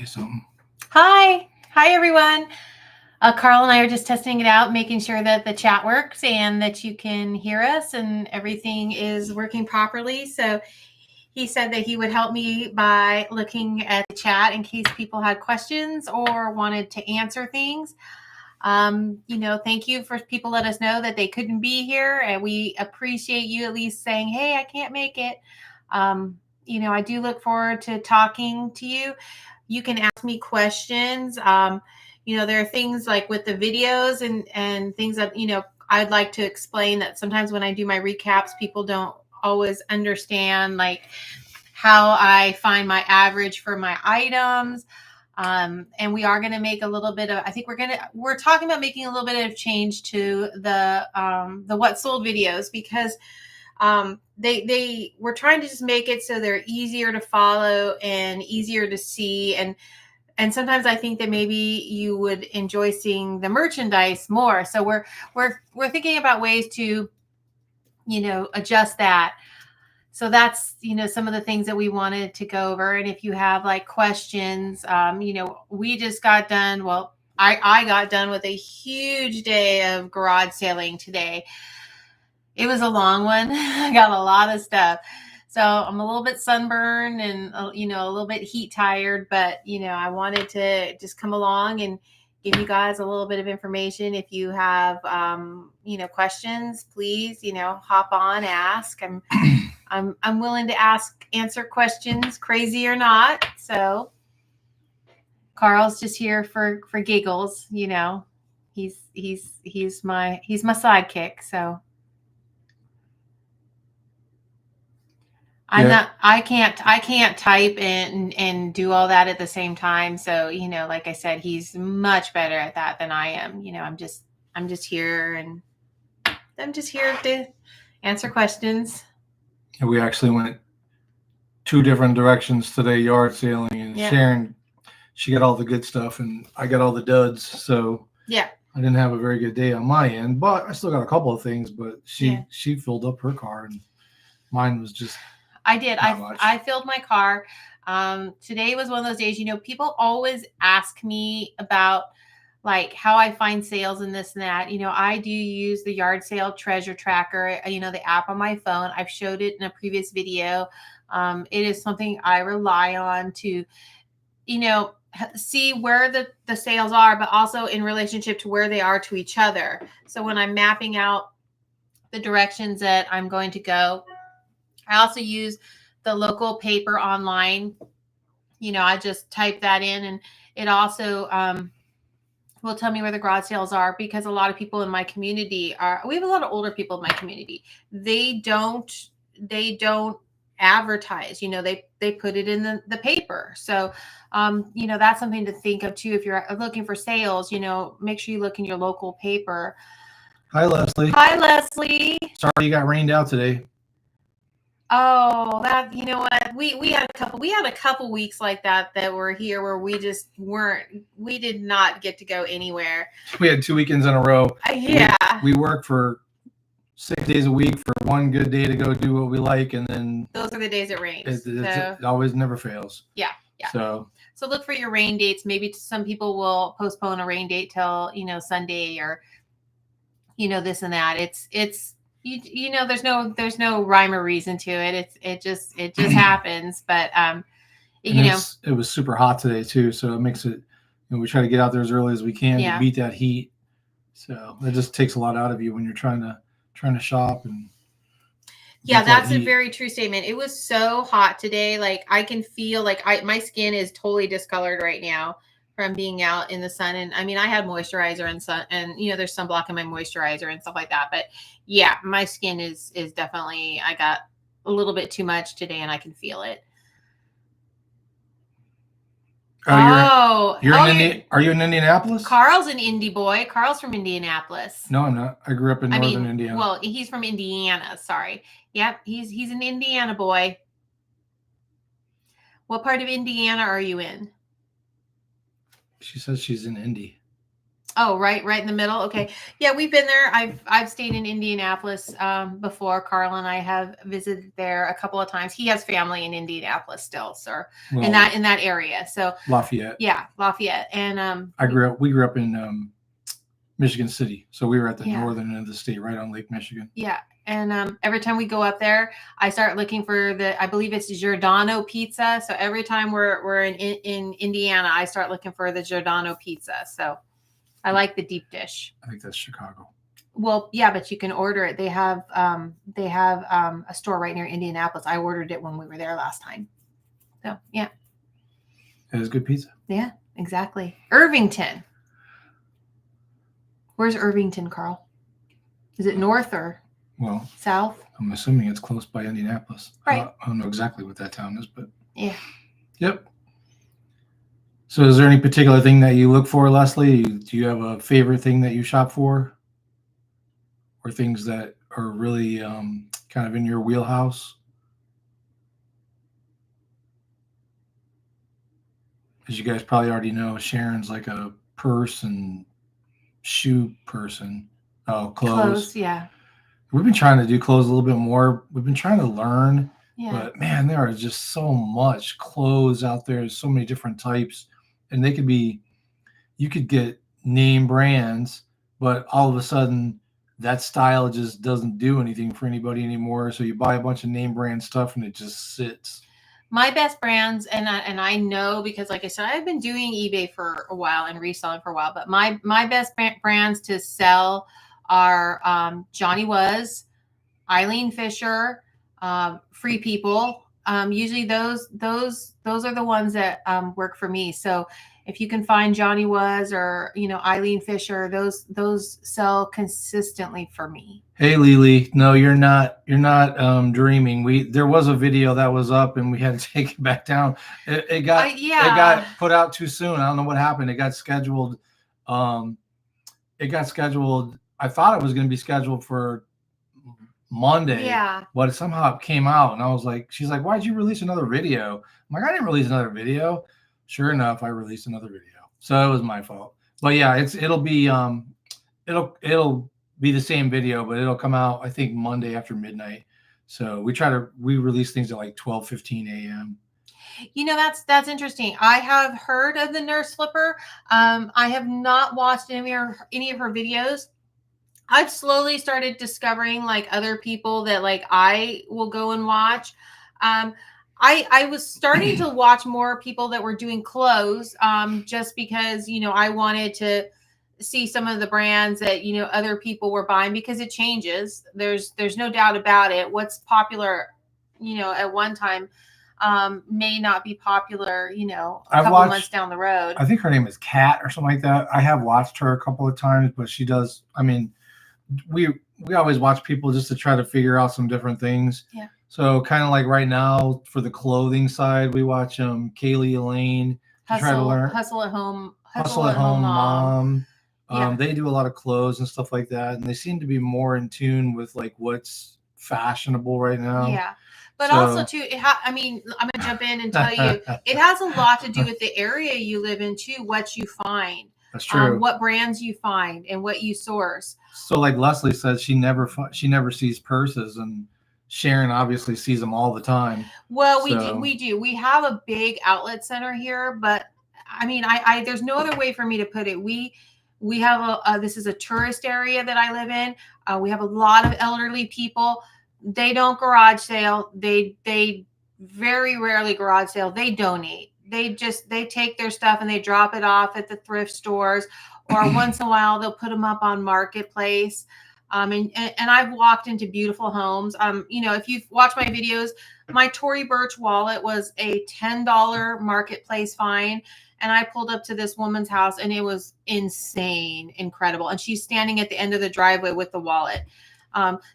say something. Hi everyone. Carl and I are just testing it out, making sure that the chat works and that you can hear us and everything is working properly. So he said that he would help me by looking at the chat in case people had questions or wanted to answer things. Thank you for people let us know that they couldn't be here, and we appreciate you at least saying, hey, I can't make it. I do look forward to talking to you. You can ask me questions. There are things like with the videos and things that, I'd like to explain that sometimes when I do my recaps, people don't always understand like how I find my average for my items. And we are going to make a little bit of, I think we're talking about making a little bit of change to the what sold videos, because we're trying to just make it so they're easier to follow and easier to see. And sometimes I think that maybe you would enjoy seeing the merchandise more. So we're thinking about ways to, adjust that. So that's, some of the things that we wanted to go over. And if you have like questions, we just got done. Well, I got done with a huge day of garage sailing today. It was a long one. I got a lot of stuff. So I'm a little bit sunburned and, a little bit heat tired, but, I wanted to just come along and give you guys a little bit of information. If you have, questions, please, hop on, ask. I'm willing to answer questions, crazy or not. So Carl's just here for giggles, he's my sidekick. So I can't type and do all that at the same time. So, like I said, he's much better at that than I am. I'm just here, and I'm just here to answer questions. And we actually went two different directions today, yard sailing, and Sharon, she got all the good stuff and I got all the duds. So yeah, I didn't have a very good day on my end, but I still got a couple of things, but she filled up her car and mine was just I did. I filled my car. Today was one of those days, people always ask me about like how I find sales and this and that. I do use the yard sale treasure tracker, the app on my phone. I've showed it in a previous video. It is something I rely on to, see where the sales are, but also in relationship to where they are to each other. So when I'm mapping out the directions that I'm going to go, I also use the local paper online. I just type that in, and it also will tell me where the garage sales are, because a lot of people in my community we have a lot of older people in my community. They don't advertise, they put it in the paper. So, that's something to think of too. If you're looking for sales, make sure you look in your local paper. Hi, Leslie. Hi, Leslie. Sorry you got rained out today. Oh, that, what, we had a couple weeks like that were here where we just we did not get to go anywhere. We had 2 weekends in a row. Yeah. We worked for 6 days a week for one good day to go do what we like, and then those are the days it rains. It always never fails. Yeah. So look for your rain dates. Maybe some people will postpone a rain date till, Sunday, or, this and that. It's there's no rhyme or reason to it. It just happens. But it was super hot today too, so it makes it. We try to get out there as early as we can to beat that heat. So it just takes a lot out of you when you're trying to shop and. Yeah, that's a very true statement. It was so hot today. Like I can feel like my skin is totally discolored right now from being out in the sun. And I mean, I had moisturizer and sun, and there's sunblock in my moisturizer and stuff like that. But yeah, my skin is definitely, I got a little bit too much today and I can feel it. Are you in Indianapolis? Carl's an Indy boy. Carl's from Indianapolis. No, I'm not. I grew up in northern Indiana. Well, he's from Indiana. Sorry. Yep, he's an Indiana boy. What part of Indiana are you in? She says she's in Indy. Oh, right in the middle. Okay. Yeah, we've been there. I've stayed in Indianapolis before. Carl and I have visited there a couple of times. He has family in Indianapolis still, so in that area. So Lafayette. Yeah, Lafayette. And we grew up in Michigan City, so we were at the northern end of the state, right on Lake Michigan. Yeah. And every time we go up there, I start looking for I believe it's Giordano pizza. So every time we're in Indiana, I start looking for the Giordano pizza. So I like the deep dish. I think that's Chicago. Well, yeah, but you can order it. They have a store right near Indianapolis. I ordered it when we were there last time. So yeah. It is good pizza. Yeah, exactly. Irvington. Where's Irvington, Carl? Is it north or south? I'm assuming it's close by Indianapolis. Right. I don't know exactly what that town is, but yeah. Yep. So is there any particular thing that you look for, Leslie? Do you have a favorite thing that you shop for? Or things that are really kind of in your wheelhouse? As you guys probably already know, Sharon's like a purse and shoe person. Oh, clothes. Yeah. We've been trying to do clothes a little bit more. We've been trying to learn. Yeah. But man, there are just so much clothes out there. There's so many different types. And you could get name brands, but all of a sudden that style just doesn't do anything for anybody anymore. So you buy a bunch of name brand stuff and it just sits. My best brands, and I know because, like I said, I've been doing eBay for a while and reselling for a while, but my best brands to sell are Johnny Was, Eileen Fisher, Free People. Usually those are the ones that work for me. So if you can find Johnny Was or Eileen Fisher, those sell consistently for me. Hey Lily, no, you're not dreaming. There was a video that was up and we had to take it back down. It got put out too soon. I don't know what happened. It got scheduled. I thought it was going to be scheduled for Monday, but somehow it came out, and she's like, why'd you release another video? I'm like, I didn't release another video. Sure enough, I released another video, so it was my fault. But yeah, it'll be the same video, but it'll come out I think Monday after midnight. So we release things at like 12:15 a.m. That's interesting. I have heard of the Nurse Flipper. I have not watched any of her videos. I've slowly started discovering like other people that like I will go and watch. I was starting to watch more people that were doing clothes just because, I wanted to see some of the brands that, other people were buying because it changes. There's no doubt about it. What's popular, at one time may not be popular, a couple months down the road. I think her name is Kat or something like that. I have watched her a couple of times, but she does, we always watch people just to try to figure out some different things. Yeah. So kind of like right now for the clothing side, we watch Kaylee Elaine to try to learn. Hustle at Home Mom. They do a lot of clothes and stuff like that, and they seem to be more in tune with like what's fashionable right now. Yeah. But also too, I'm going to jump in and tell you, it has a lot to do with the area you live in too, what you find. That's true. What brands you find and what you source. So like Leslie says, she never sees purses, and Sharon obviously sees them all the time. Well, we do. We have a big outlet center here, but I there's no other way for me to put it. We have this is a tourist area that I live in. We have a lot of elderly people. They don't garage sale. They very rarely garage sale. They donate. They take their stuff and they drop it off at the thrift stores, or once in a while they'll put them up on Marketplace. And I've walked into beautiful homes. If you've watched my videos, my Tory Burch wallet was a $10 Marketplace find. And I pulled up to this woman's house and it was insane, incredible. And she's standing at the end of the driveway with the wallet.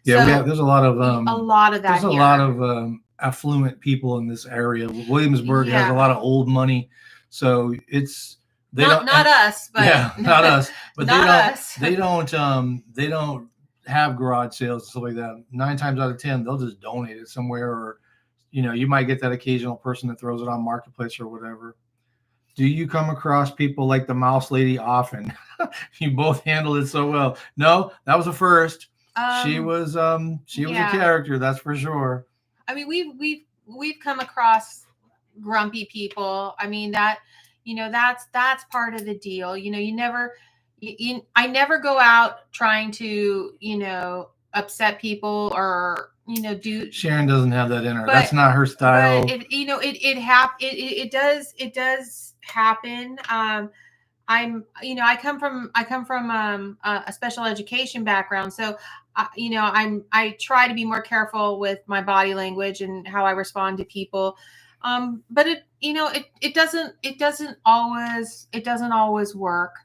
There's a lot of that. There's a lot of affluent people in this area. Williamsburg has a lot of old money, so it's not us, but not us, but they don't have garage sales and stuff like that. 9 times out of 10, they'll just donate it somewhere, or you might get that occasional person that throws it on Marketplace or whatever. Do you come across people like the Mouse Lady often? You both handled it so well. No, that was a first. She Um, was a yeah. character, that's for sure. I mean, we've come across grumpy people. I mean, that's part of the deal. You never, I never go out trying to, upset people or, do. Sharon doesn't have that in her. But That's not her style. but it does happen. I come from a special education background, so I try to be more careful with my body language and how I respond to people. But it doesn't always work.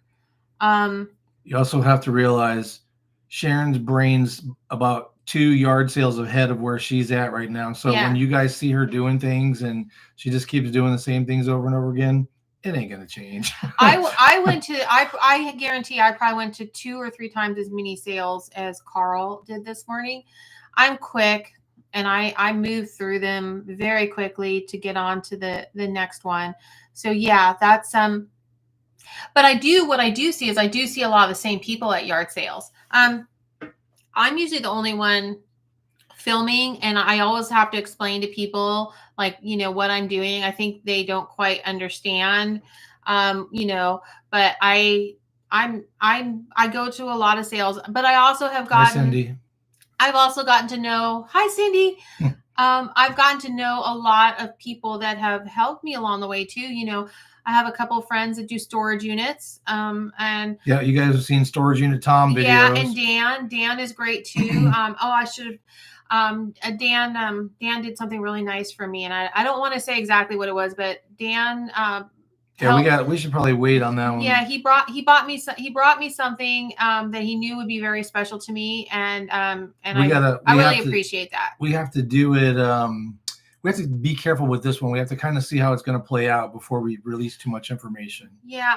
You also have to realize Sharon's brain's about 2 yard sales ahead of where she's at right now. So Yeah. when you guys see her doing things and she just keeps doing the same things over and over again, it ain't gonna change. I guarantee I probably went to 2 or 3 times as many sales as Carl did this morning. I'm quick and I move through them very quickly to get on to the next one. So yeah, that's but what I do see is I do see a lot of the same people at yard sales. I'm usually the only one filming, and I always have to explain to people like, what I'm doing. I think they don't quite understand. But I go to a lot of sales, but I also have Hi, gotten Cindy. I've also gotten to know, hi Cindy. I've gotten to know a lot of people that have helped me along the way too. I have a couple of friends that do storage units. And Yeah, you guys have seen Storage Unit Tom videos. yeah, and Dan is great too. I should have. Dan did something really nice for me, and I don't want to say exactly what it was, but Dan. Yeah, we should probably wait on that one. Yeah, he brought me something that he knew would be very special to me, and I really appreciate that. We have to do it. We have to be careful with this one. We have to kind of see how it's going to play out before we release too much information. Yeah,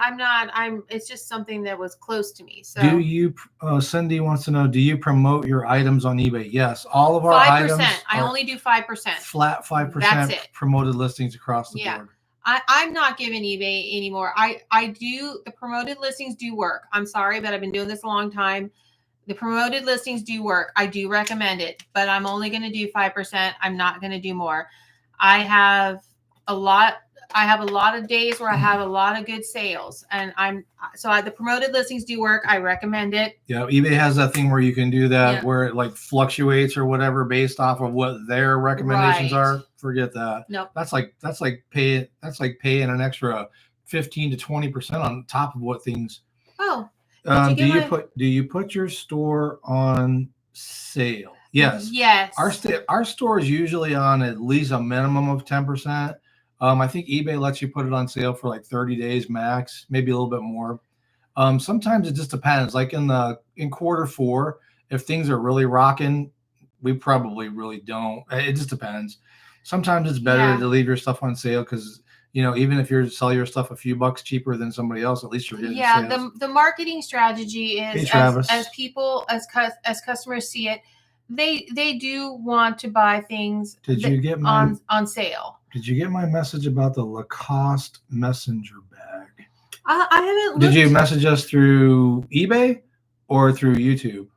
it's just something that was close to me. So do you, Cindy wants to know, do you promote your items on eBay? Yes. All of our 5%. items. I only do 5%. Flat 5%. That's it. Promoted listings across the board. I'm not giving eBay anymore. I do, the promoted listings do work. I'm sorry, but I've been doing this a long time. The promoted listings do work. I do recommend it, but I'm only going to do 5%. I'm not going to do more. I have a lot of days where I have a lot of good sales, and the promoted listings do work. I recommend it. Yeah. eBay has that thing where you can do that where it like fluctuates or whatever based off of what their recommendations are. Forget that. Nope. That's like paying an extra 15 to 20% on top of what things. Oh. Do you put your store on sale? Yes. Yes. Our store is usually on at least a minimum of 10%. I think eBay lets you put it on sale for like 30 days max, maybe a little bit more. Sometimes it just depends. Like in Q4, if things are really rocking, we probably really don't. It just depends. Sometimes it's better to leave your stuff on sale because even if you sell your stuff a few bucks cheaper than somebody else, at least you're getting sales. The marketing strategy is as people as customers see it, they do want to buy things on sale. Did you get my message about the Lacoste messenger bag? I haven't looked. Did you message us through eBay or through YouTube?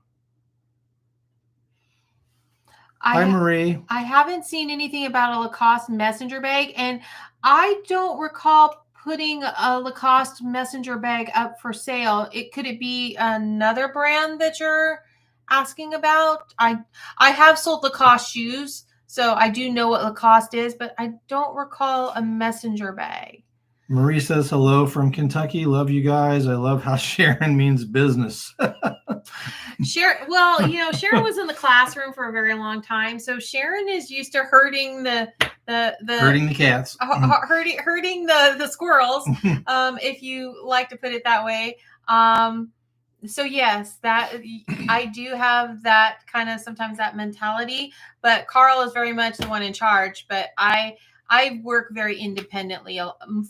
Hi, Marie. I haven't seen anything about a Lacoste messenger bag, and I don't recall putting a Lacoste messenger bag up for sale. Could it be another brand that you're asking about? I have sold Lacoste shoes, so I do know what Lacoste is, but I don't recall a messenger bag. Marie says hello from Kentucky. Love you guys. I love how Sharon means business. Sharon was in the classroom for a very long time, so Sharon is used to herding herding the cats, herding the squirrels, if you like to put it that way. So yes, that I do have that kind of sometimes that mentality, but Carl is very much the one in charge. But I work very independently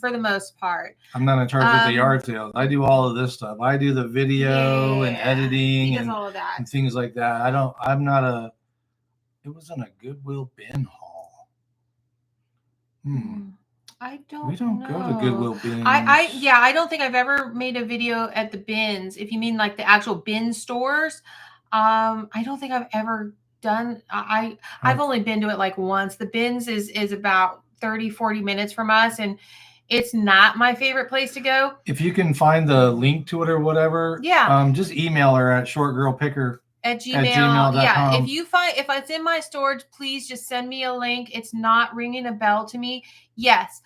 for the most part. I'm not in charge of the yard sales. I do all of this stuff. I do the video and editing and all of that and things like that. It was in a Goodwill bin haul. I don't We don't go to know. Goodwill bins. I don't think I've ever made a video at the bins. If you mean like the actual bin stores, I don't think I've ever done. I've only been to it like once. The bins is about 30-40 minutes from us, and it's not my favorite place to go. If you can find the link to it or whatever, just email her at shortgirlpicker at gmail. Yeah, if it's in my storage, please just send me a link. It's not ringing a bell to me. Yes.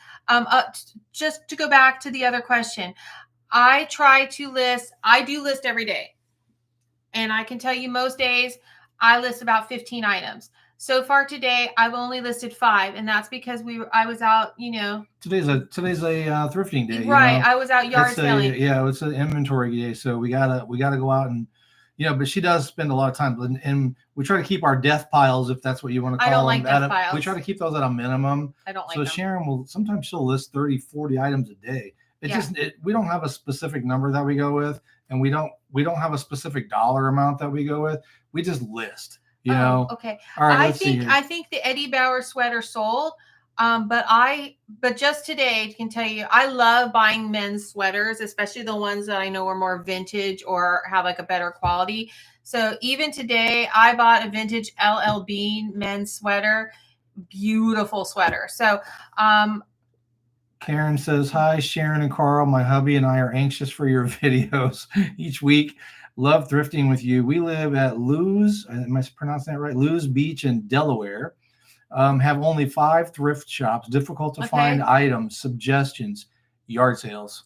Just to go back to the other question, I do list every day, and I can tell you most days I list about 15 items. So far today, I've only listed 5, and that's because I was out. Today's a thrifting day, right? I was out yard selling. It's an inventory day, so we gotta go out and. But she does spend a lot of time, and we try to keep our death piles, if that's what you want to call them. I don't like death piles. We try to keep those at a minimum. I don't like them. So Sharon sometimes she'll list 30, 40 items a day. We don't have a specific number that we go with, and we don't have a specific dollar amount that we go with. We just list, Okay. All right. I think the Eddie Bauer sweater sold. But just today can tell you, I love buying men's sweaters, especially the ones that I know are more vintage or have like a better quality. So even today, I bought a vintage LL Bean men's sweater, beautiful sweater. So, Karen says, "Hi, Sharon and Carl. My hubby and I are anxious for your videos each week. Love thrifting with you. We live at Lewes, am I pronouncing that right? Lewes Beach in Delaware. Have only 5 thrift shops. Difficult to find items. Suggestions: yard sales.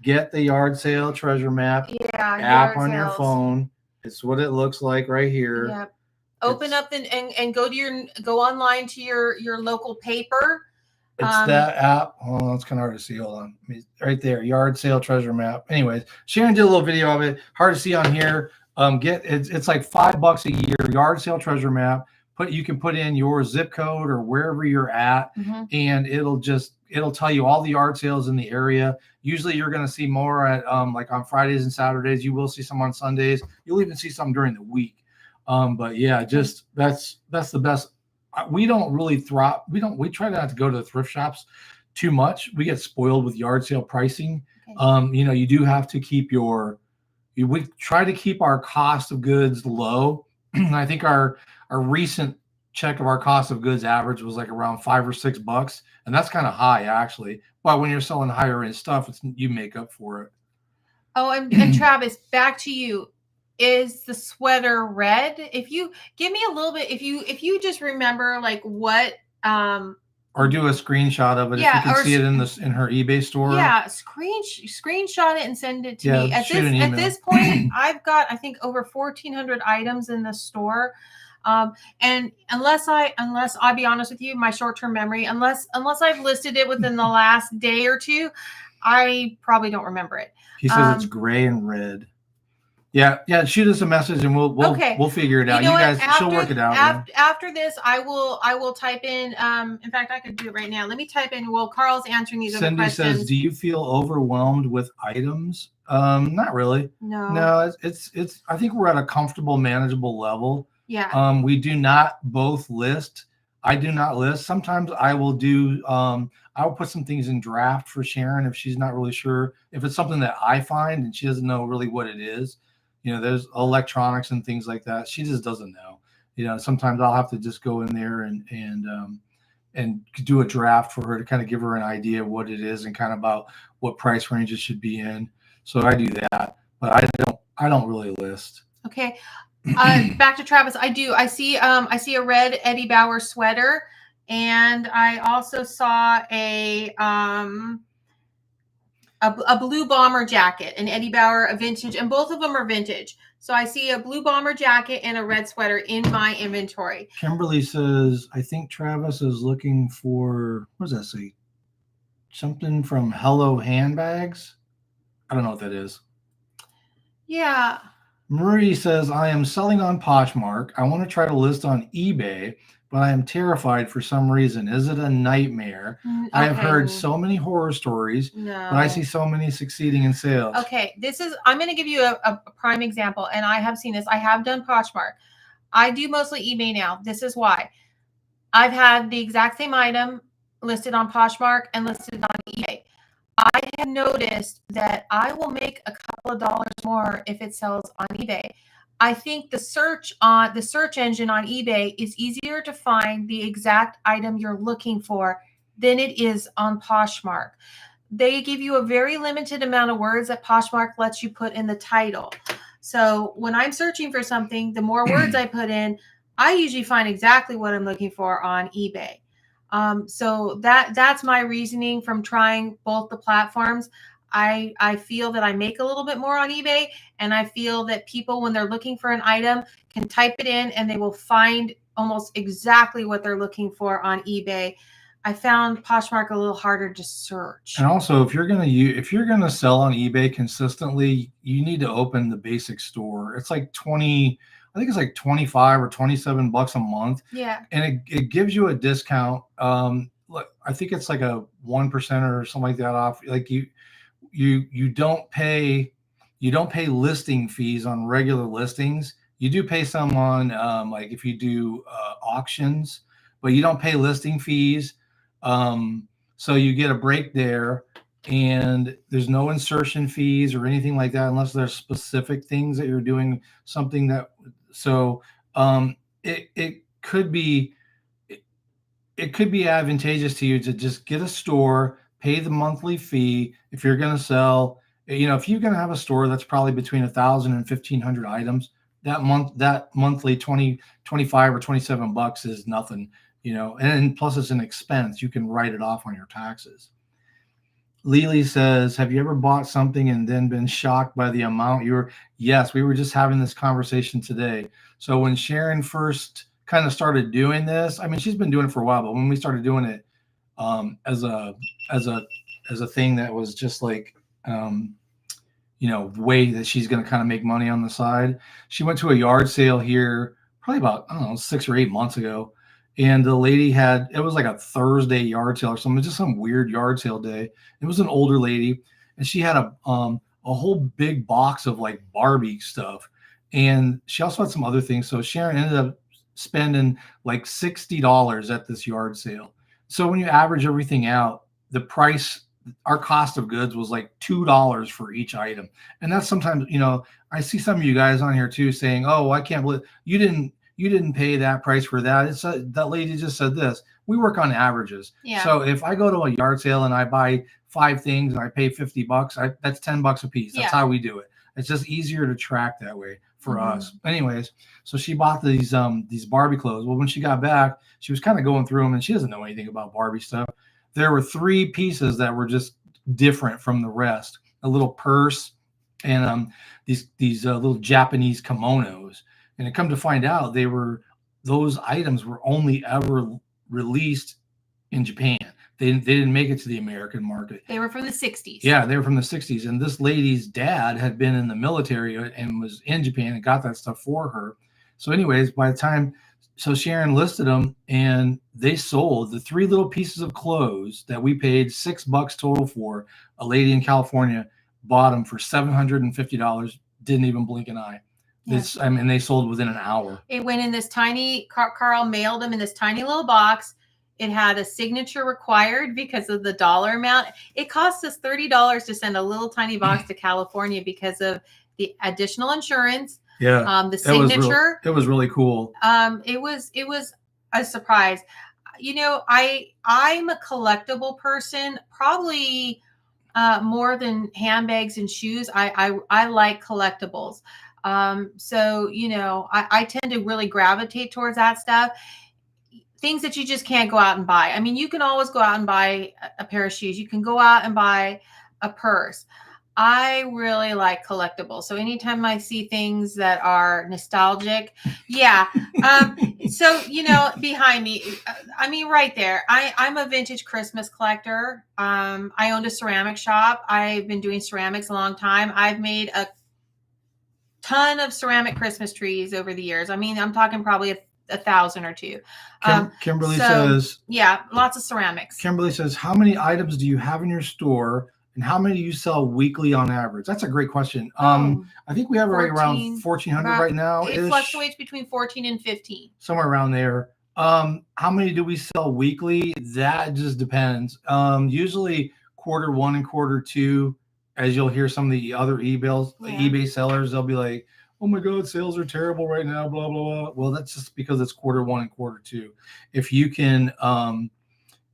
Get the yard sale treasure map app on your phone. It's what it looks like right here. Yeah. Open up and go online to your local paper. It's that app. Oh, it's kind of hard to see. Hold on. Right there, yard sale treasure map. Anyways, Sharon did a little video of it. Hard to see on here. It's like $5 a year. Yard sale treasure map. You can put in your zip code or wherever you're at, and it'll tell you all the yard sales in the area. Usually you're going to see more at like on Fridays and Saturdays. You will see some on Sundays. You'll even see some during the week. But yeah, just that's the best. We don't really thrive. We try not to go to the thrift shops too much. We get spoiled with yard sale pricing. You do have to keep we try to keep our cost of goods low. I think our recent check of our cost of goods average was like around $5 or $6, and that's kind of high actually. But when you're selling higher end stuff, you make up for it. Oh, and Travis, back to you. Is the sweater red? If you give me a little bit, if you just remember like what or do a screenshot of it if you can see it in her eBay store. Yeah, screenshot it and send it to me. At this point, I've got I think over 1,400 items in the store. And unless I'll be honest with you, my short-term memory, unless I've listed it within the last day or two, I probably don't remember it. He says it's gray and red. Yeah. Shoot us a message and we'll figure it out. She'll work it out. After this, I will type in. In fact, I could do it right now. Let me type in. Well, Carl's answering these other questions. Cindy says, "Do you feel overwhelmed with items?" Not really. No. It's. I think we're at a comfortable, manageable level. Yeah. We do not both list. I do not list. Sometimes I will do. I will put some things in draft for Sharon if she's not really sure. If it's something that I find and she doesn't know really what it is. There's electronics and things like that. She just doesn't know. Sometimes I'll have to just go in there and do a draft for her to kind of give her an idea of what it is and kind of about what price range it should be in. So I do that, but I don't really list. Okay. Back to Travis. I see a red Eddie Bauer sweater, and I also saw a blue bomber jacket, an Eddie Bauer, a vintage, and both of them are vintage. So I see a blue bomber jacket and a red sweater in my inventory. Kimberly says, "I think Travis is looking for, what does that say? Something from Hello Handbags." I don't know what that is. Yeah. Marie says, "I am selling on Poshmark. I want to try to list on eBay, but I am terrified for some reason. Is it a nightmare? Okay. I have heard so many horror stories, but I see so many succeeding in sales." Okay, I'm going to give you a prime example, and I have seen this. I have done Poshmark. I do mostly eBay now. This is why. I've had the exact same item listed on Poshmark and listed on eBay. I have noticed that I will make a couple of dollars more if it sells on eBay. I think the search engine on eBay is easier to find the exact item you're looking for than it is on Poshmark. They give you a very limited amount of words that Poshmark lets you put in the title. So when I'm searching for something, the more words I put in, I usually find exactly what I'm looking for on eBay. So that's my reasoning from trying both the platforms. I feel that I make a little bit more on eBay, and I feel that people, when they're looking for an item, can type it in and they will find almost exactly what they're looking for on eBay. I found Poshmark a little harder to search. And also, if you're gonna sell on eBay consistently, you need to open the basic store. It's like 20, I think it's like 25 or 27 bucks a month. Yeah. And it gives you a discount. Look, I think it's like a 1% or something like that off. Like you don't pay listing fees on regular listings. You do pay some on like if you do auctions, but you don't pay listing fees. So you get a break there, and there's no insertion fees or anything like that unless there's specific things that you're doing something that. So it could be advantageous to you to just get a store, pay the monthly fee. If you're going to sell, if you're going to have a store that's probably between 1,000 and 1,500 items, that monthly 25 or 27 bucks is nothing, and plus it's an expense. You can write it off on your taxes. Lily says, have you ever bought something and then been shocked by the amount Yes, we were just having this conversation today. So when Sharon first kind of started doing this, I mean, she's been doing it for a while, but when we started doing it as a thing that was just like, way that she's going to kind of make money on the side, she went to a yard sale here probably about, I don't know, 6 or 8 months ago. And the lady it was like a Thursday yard sale or something, just some weird yard sale day. It was an older lady, and she had a whole big box of like Barbie stuff. And she also had some other things. So Sharon ended up spending like $60 at this yard sale. So when you average everything out, our cost of goods was like $2 for each item. And that's sometimes, I see some of you guys on here too saying, oh, I can't believe you didn't pay that price for that. That lady just said this. We work on averages. Yeah. So if I go to a yard sale and I buy 5 things and I pay $50, that's $10 a piece. That's how we do it. It's just easier to track that way for us. Anyways, so she bought these Barbie clothes. Well, when she got back, she was kind of going through them, and she doesn't know anything about Barbie stuff. There were 3 pieces that were just different from the rest. A little purse and these little Japanese kimonos. And it come to find out, those items were only ever released in Japan. They didn't make it to the American market. They were from the 60s. Yeah, they were from the 60s. And this lady's dad had been in the military and was in Japan and got that stuff for her. So anyways, so Sharon listed them, and they sold the 3 little pieces of clothes that we paid $6 total for. A lady in California bought them for $750, didn't even blink an eye. Yeah. They sold within an hour. It went in this tiny, Carl mailed them in this tiny little box. It had a signature required because of the dollar amount. It cost us $30 to send a little tiny box to California because of the additional insurance. Yeah. The signature. It was really cool. It was a surprise. I'm a collectible person, probably more than handbags and shoes. I like collectibles. So, I tend to really gravitate towards that stuff. Things that you just can't go out and buy. I mean, you can always go out and buy a pair of shoes. You can go out and buy a purse. I really like collectibles. So anytime I see things that are nostalgic, yeah. So, behind me, right there, I'm a vintage Christmas collector. I owned a ceramic shop. I've been doing ceramics a long time. I've made a ton of ceramic Christmas trees over the years. I mean, I'm talking probably 1,000 or 2. Kimberly says, yeah, lots of ceramics. Kimberly says, how many items do you have in your store, and how many do you sell weekly on average? That's a great question. I think we have right around 1,400 right now. It fluctuates between 14 and 15. Somewhere around there. How many do we sell weekly? That just depends. Usually quarter one and quarter two, as you'll hear some of the other eBay sellers, they'll be like, "Oh my God, sales are terrible right now." Blah blah blah. Well, that's just because it's quarter one and quarter two. If you can,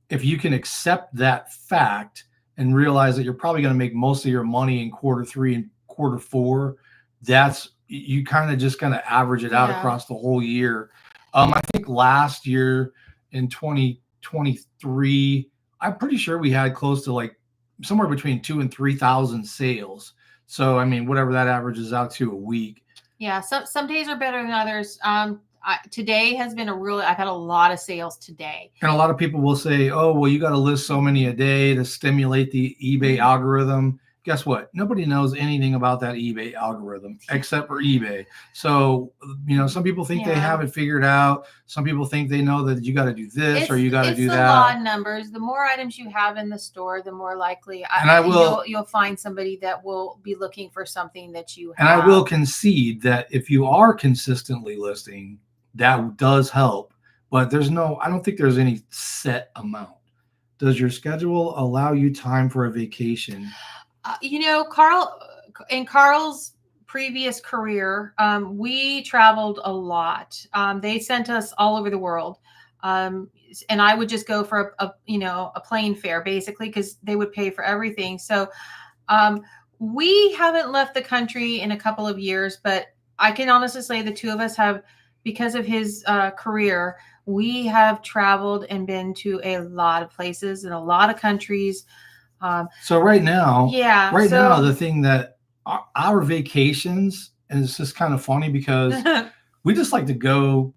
if you can accept that fact and realize that you're probably going to make most of your money in quarter three and quarter four, that's you kind of just kind of average it out across the whole year. I think last year in 2023, I'm pretty sure we had close to like somewhere between 2,000 and 3,000 sales. So I mean, whatever that averages out to a week. Yeah, some days are better than others. Today has been I've had a lot of sales today. And a lot of people will say, "Oh, well, you got to list so many a day to stimulate the eBay algorithm." Guess what? Nobody knows anything about that eBay algorithm except for eBay. So, some people think they have it figured out. Some people think they know that you got to do this or you got to do that. It's the law of numbers. The more items you have in the store, the more likely you'll find somebody that will be looking for something that you have. And I will concede that if you are consistently listing, that does help. But I don't think there's any set amount. Does your schedule allow you time for a vacation? In Carl's previous career, we traveled a lot. They sent us all over the world. And I would just go for a plane fare basically, because they would pay for everything. So we haven't left the country in a couple of years, but I can honestly say the two of us have, because of his career, we have traveled and been to a lot of places in a lot of countries. So right now, the thing that our vacations, and it's just kind of funny because we just like to go,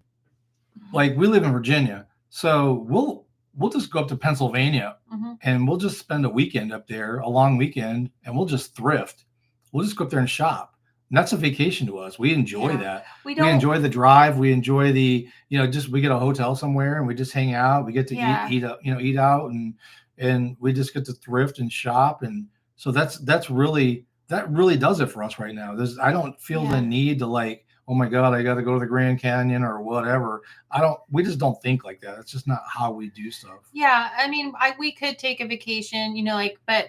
like we live in Virginia, so we'll just go up to Pennsylvania and we'll just spend a weekend up there, a long weekend, and we'll just thrift. We'll just go up there and shop. And that's a vacation to us. We enjoy that. We enjoy the drive. We enjoy the, we get a hotel somewhere and we just hang out. We get to eat out and we just get to thrift and shop. And so that really does it for us right now. I don't feel the need to like, oh my God, I got to go to the Grand Canyon or whatever. We just don't think like that. It's just not how we do stuff. Yeah. I mean, we could take a vacation, but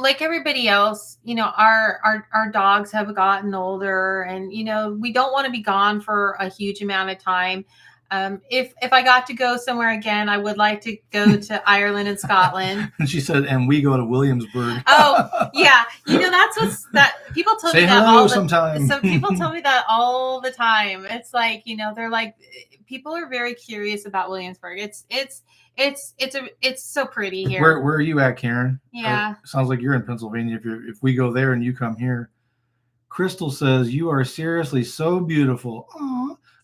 like everybody else, our dogs have gotten older and, we don't want to be gone for a huge amount of time. If I got to go somewhere again, I would like to go to Ireland and Scotland. And she said, and we go to Williamsburg. Oh, yeah. That people tell me that all the time. Some people tell me that all the time. It's like, they're like, people are very curious about Williamsburg. It's so pretty here. Where are you at, Karen? Yeah. Sounds like you're in Pennsylvania. If we go there and you come here. Crystal says, you are seriously so beautiful.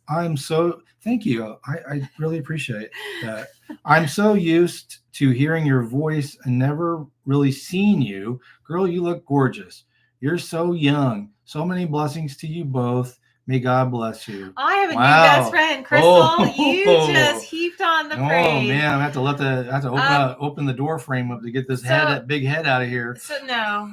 Aw, thank you. I really appreciate that. I'm so used to hearing your voice and never really seen you. Girl, you look gorgeous. You're so young. So many blessings to you both. May God bless you. I have a new best friend, Crystal. You just heaped on the praise. Oh man, I have to open the door frame up to get that big head out of here. So no.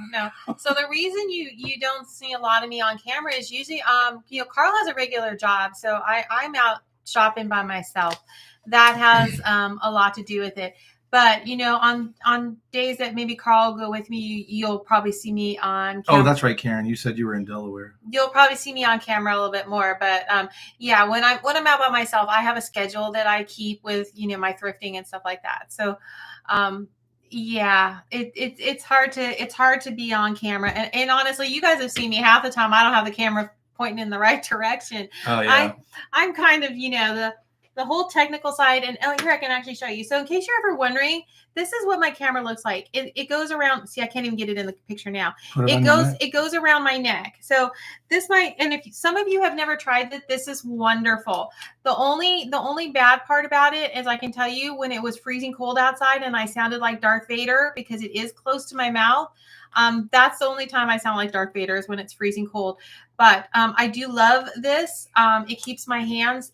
So the reason you don't see a lot of me on camera is usually Carl has a regular job, so I'm out shopping by myself. That has a lot to do with it. But on days that maybe Carl will go with me, you'll probably see me on camera. Oh, that's right, Karen. You said you were in Delaware. You'll probably see me on camera a little bit more. But when I'm out by myself, I have a schedule that I keep with my thrifting and stuff like that. So it's hard to be on camera. And honestly, you guys have seen me half the time. I don't have the camera pointing in the right direction. Oh yeah. I'm kind of the whole technical side. And here I can actually show you. So in case you're ever wondering, this is what my camera looks like. It goes around. See, I can't even get it in the picture now. It goes around my neck. So and if some of you have never tried it, this is wonderful. The only bad part about it is I can tell you when it was freezing cold outside and I sounded like Darth Vader because it is close to my mouth. That's the only time I sound like Darth Vader is when it's freezing cold. But I do love this. It keeps my hands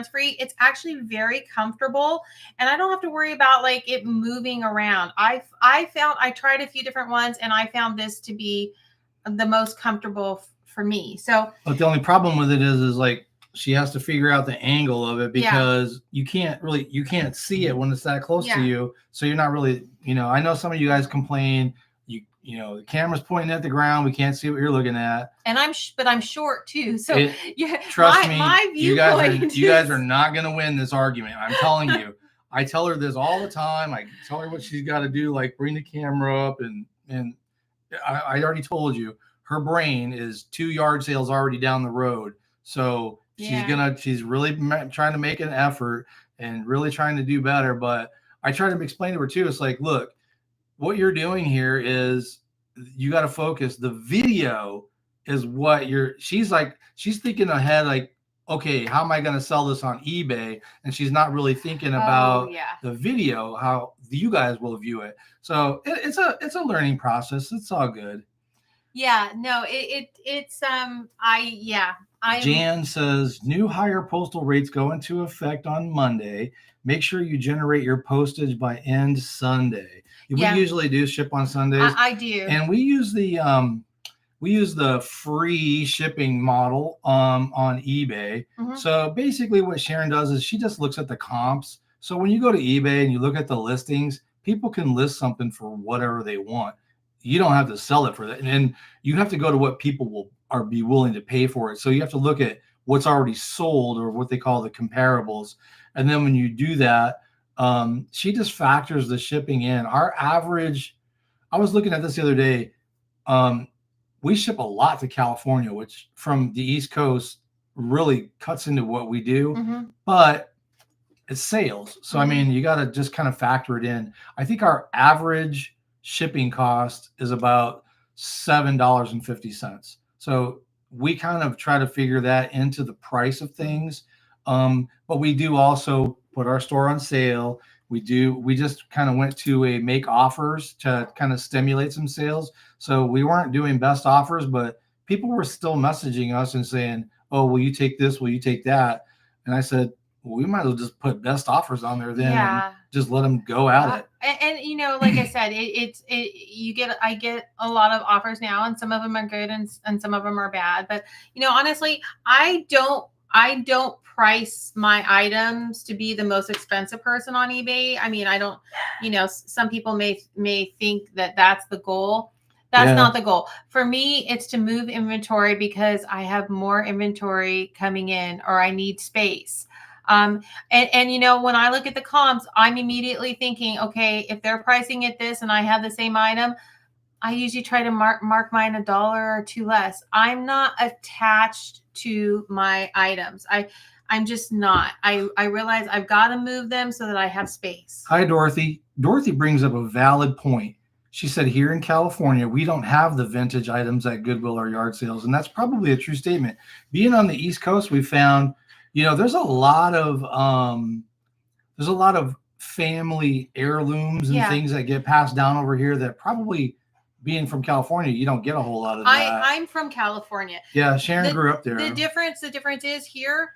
free. It's actually very comfortable, and I don't have to worry about like it moving around. I tried a few different ones, and I found this to be the most comfortable for me. So, but the only problem with it is like she has to figure out the angle of it because you can't see it when it's that close to you. So you're not really, I know some of you guys complain, the camera's pointing at the ground. We can't see what you're looking at. And but I'm short too. So trust me, my you guys are not going to win this argument. I'm telling you. I tell her this all the time. I tell her what she's got to do, like bring the camera up, and I already told you, her brain is 2 yard sales already down the road. So she's really trying to make an effort and really trying to do better. But I try to explain to her too. It's like, look, what you're doing here is you got to focus. The video is what she's thinking ahead, like, okay, how am I going to sell this on eBay? And she's not really thinking about the video, how you guys will view it. So it's a learning process. It's all good. Yeah, no, Jan says new higher postal rates go into effect on Monday. Make sure you generate your postage by end Sunday. We usually do ship on Sundays. I do. And we use the free shipping model on eBay. Mm-hmm. So basically what Sharon does is she just looks at the comps. So when you go to eBay and you look at the listings, people can list something for whatever they want. You don't have to sell it for that. And you have to go to what people will be willing to pay for it. So you have to look at what's already sold, or what they call the comparables. And then when you do that, she just factors the shipping in. Our average, I was looking at this the other day. We ship a lot to California, which from the East Coast really cuts into what we do, but it's sales. So, I mean, you got to just kind of factor it in. I think our average shipping cost is about $7.50. So we kind of try to figure that into the price of things. But we do also put our store on sale. We just kind of went to a make offers to kind of stimulate some sales. So we weren't doing best offers, but people were still messaging us and saying, oh, will you take this? Will you take that? And I said, well, we might as well just put best offers on there then and just let them go at it. And like I said, I get a lot of offers now, and some of them are good and some of them are bad. But, honestly, I don't price my items to be the most expensive person on eBay. I mean, I don't, some people may think that that's the goal. That's not the goal. For me, it's to move inventory because I have more inventory coming in, or I need space. And when I look at the comps, I'm immediately thinking, okay, if they're pricing at this and I have the same item, I usually try to mark mine $1 or $2 less. I'm not attached to my items. I'm just not. I realize I've got to move them so that I have space. Hi, Dorothy. Dorothy brings up a valid point. She said, here in California, we don't have the vintage items at Goodwill or yard sales. And that's probably a true statement. Being on the East Coast, we found, there's a lot of family heirlooms and things that get passed down over here that probably, being from California, you don't get a whole lot of that. I'm from California. Yeah, Sharon grew up there. The difference is here,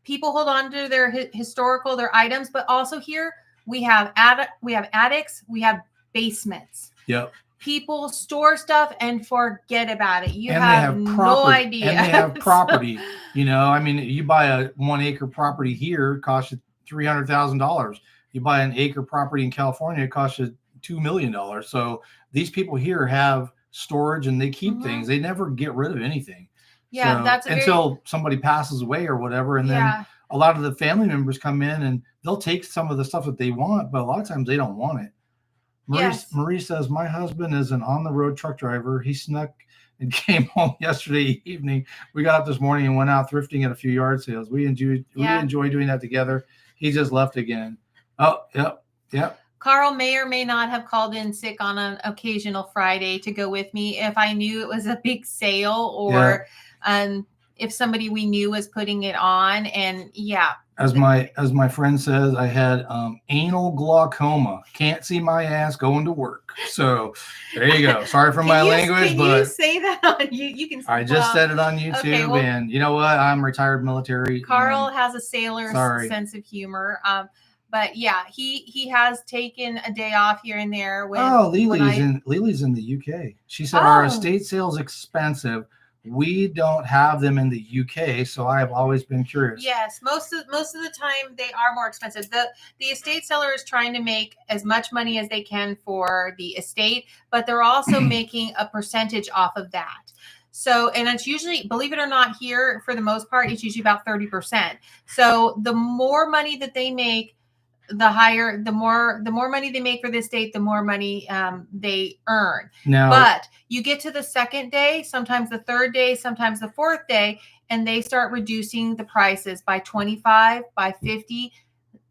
people hold on to their their items, but also here we have attics, we have basements. Yep. People store stuff and forget about it. They have no idea. And they have property. I mean, you buy a 1 acre property here, it costs you $300,000. You buy an acre property in California, it costs you $2 million. So these people here have storage and they keep things. They never get rid of anything. Yeah, so, that's until somebody passes away or whatever. And then a lot of the family members come in and they'll take some of the stuff that they want, but a lot of times they don't want it. Marie says, my husband is an on-the-road truck driver. He snuck and came home yesterday evening. We got up this morning and went out thrifting at a few yard sales. We enjoy doing that together. He just left again. Oh, yep. Carl may or may not have called in sick on an occasional Friday to go with me if I knew it was a big sale or if somebody we knew was putting it on. And as my friend says, I had anal glaucoma. Can't see my ass going to work. So there you go. Sorry for my language, but you say that on you can. I just said it on YouTube, and you know what? I'm retired military. Carl has a sailor's sense of humor. But he has taken a day off here and there. Lily's in the UK. She said our estate sale's expensive. We don't have them in the UK, so I have always been curious. Yes, most of the time they are more expensive. The estate seller is trying to make as much money as they can for the estate, but they're also making a percentage off of that. So, and it's usually, believe it or not, here for the most part, it's usually about 30%. So the more money that they make, the more money they make for this date, the more money they earn. Now, but you get to the second day, sometimes the third day, sometimes the fourth day, and they start reducing the prices by 25, by 50.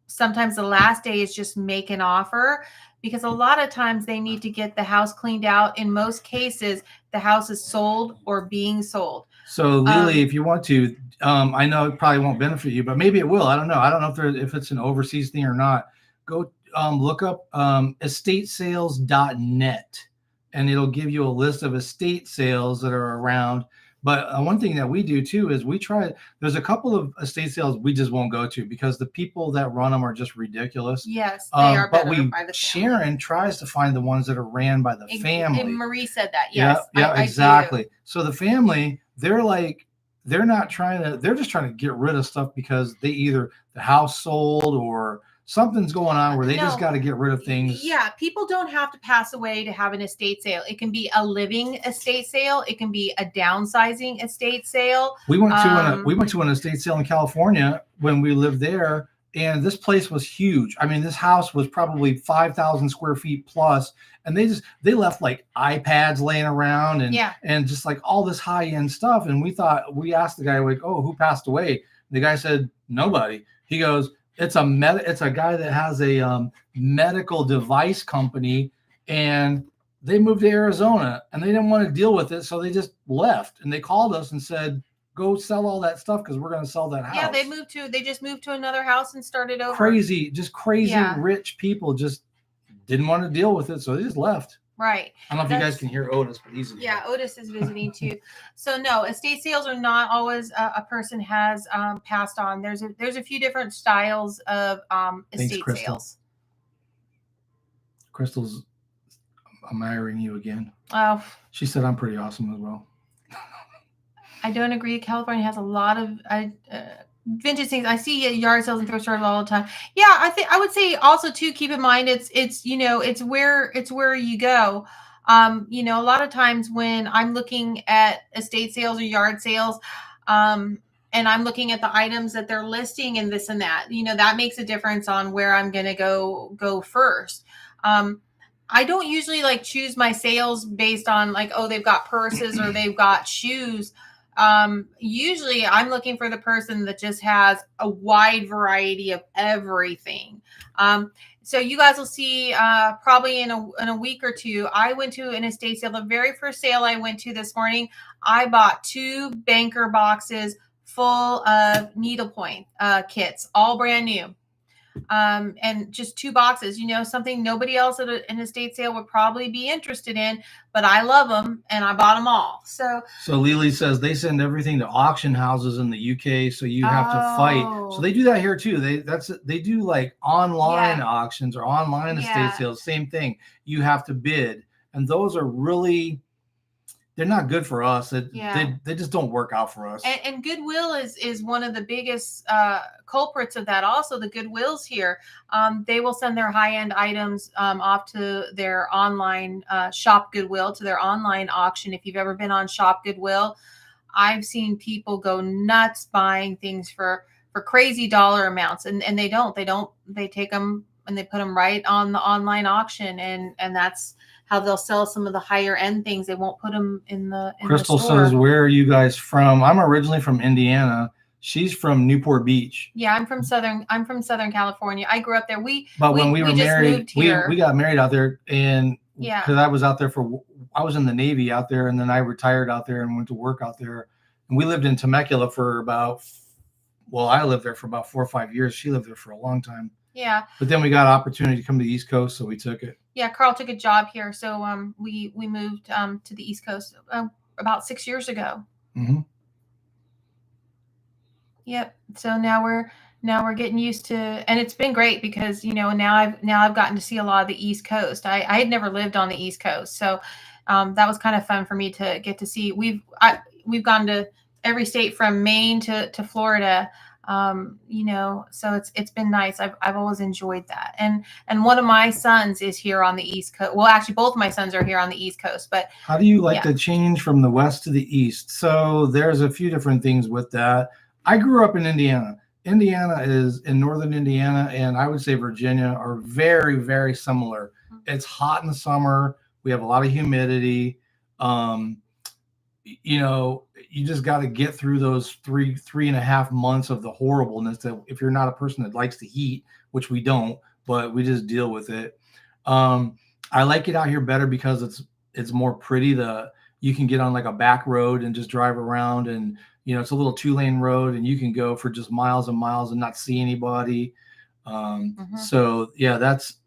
Sometimes the last day is just make an offer, because a lot of times they need to get the house cleaned out. In most cases, the house is sold or being sold. So Lily, if you want to, I know it probably won't benefit you, but maybe it will. I don't know. I don't know if it's an overseas thing or not. Go look up estatesales.net, and it'll give you a list of estate sales that are around. But one thing that we do too is we try. There's a couple of estate sales we just won't go to because the people that run them are just ridiculous. Yes, they are better but we by the family. Sharon tries to find the ones that are ran by the family. And Marie said that. Yes, yeah, I exactly. do. So the family, they're not trying to. They're just trying to get rid of stuff because the house sold or something's going on where they just got to get rid of things. Yeah, people don't have to pass away to have an estate sale. It can be a living estate sale. It can be a downsizing estate sale. We went to an estate sale in California when we lived there, and this place was huge. I mean, this house was probably 5,000 square feet plus, and they left like iPads laying around and just like all this high end stuff. And we asked the guy, like, oh, who passed away? The guy said nobody. He goes, it's a guy that has a medical device company, and they moved to Arizona and they didn't want to deal with it, so they just left. And they called us and said, go sell all that stuff because we're going to sell that house. Yeah, they just moved to another house and started over. Crazy rich people just didn't want to deal with it, so they just left. Right. I don't know if you guys can hear Otis, but he's Otis is visiting too. So no, estate sales are not always a person has passed on. There's a few different styles of estate sales. Crystal's admiring you again. Oh, she said I'm pretty awesome as well. I don't agree. California has a lot of vintage things. I see yard sales and thrift stores all the time. Yeah, I would say also too, keep in mind it's where you go. A lot of times when I'm looking at estate sales or yard sales, and I'm looking at the items that they're listing and this and that, that makes a difference on where I'm going to go first. I don't usually choose my sales based on they've got purses or they've got shoes. Usually I'm looking for the person that just has a wide variety of everything. So you guys will see, probably in a week or two, I went to an estate sale. The very first sale I went to this morning, I bought 2 banker boxes full of needlepoint, kits, all brand new. And just 2 boxes, something nobody else at an estate sale would probably be interested in, but I love them and I bought them all. So Lily says they send everything to auction houses in the UK, so you have to fight. So they do that here too. They do online auctions or online estate sales. Same thing. You have to bid, and those are really. They're not good for us. They just don't work out for us. And Goodwill is one of the biggest culprits of that. Also, the Goodwills here, they will send their high-end items off to their online Shop Goodwill, to their online auction. If you've ever been on Shop Goodwill, I've seen people go nuts buying things for crazy dollar amounts, and they take them and they put them right on the online auction, and that's how they'll sell some of the higher end things. They won't put them in the Crystal store. says, where are you guys from? I'm originally from Indiana. She's from Newport Beach. Yeah, I'm from Southern California. I grew up there. But when we were married, we got married out there, and because I was out there I was in the Navy out there, and then I retired out there and went to work out there. And we lived in Temecula for I lived there for about 4 or 5 years. She lived there for a long time. Yeah. But then we got an opportunity to come to the East Coast, so we took it. Yeah, Carl took a job here, so we moved to the East Coast about 6 years ago. Mm-hmm. Yep. So now we're getting used to, and it's been great because now I've gotten to see a lot of the East Coast. I had never lived on the East Coast, so that was kind of fun for me to get to see. we've gone to every state from Maine to Florida. So it's been nice. I've always enjoyed that. And one of my sons is here on the East Coast. Well, actually, both of my sons are here on the East Coast. But how do you like the change from the West to the East? So there's a few different things with that. I grew up in Indiana. Indiana is in northern Indiana, and I would say Virginia are very, very similar. It's hot in the summer. We have a lot of humidity. You just got to get through those 3.5 months of the horribleness that if you're not a person that likes the heat, which we don't, but we just deal with it. I like it out here better because it's more pretty. You can get on like a back road and just drive around, and it's a little 2-lane road, and you can go for just miles and miles and not see anybody. So yeah, that's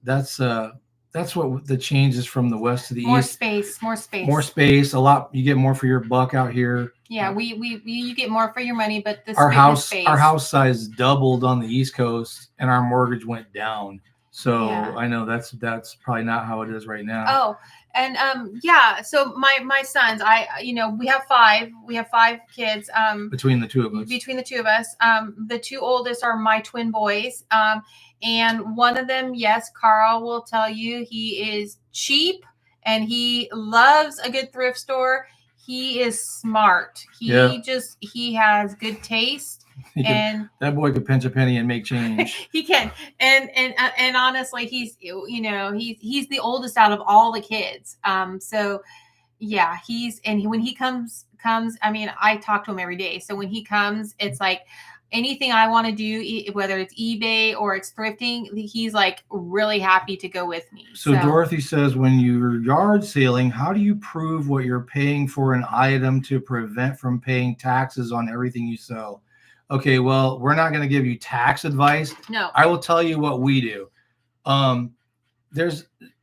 what the change is from the West to the East. More space. A lot. You get more for your buck out here. Yeah, you get more for your money, but our house size doubled on the East Coast, and our mortgage went down. So I know that's probably not how it is right now. Oh, and so my sons, we have five kids. Between the two of us. The two oldest are my twin boys. And one of them, yes, Carl will tell you, he is cheap and he loves a good thrift store. He is smart. He has good taste. That boy could pinch a penny and make change. He can. And honestly, he's the oldest out of all the kids. So yeah, when he comes, I mean, I talk to him every day. So when he comes, it's like, anything I want to do, whether it's eBay or it's thrifting, he's like really happy to go with me. So Dorothy says, when you're yard selling, how do you prove what you're paying for an item to prevent from paying taxes on everything you sell? Okay, well, we're not going to give you tax advice. No. I will tell you what we do.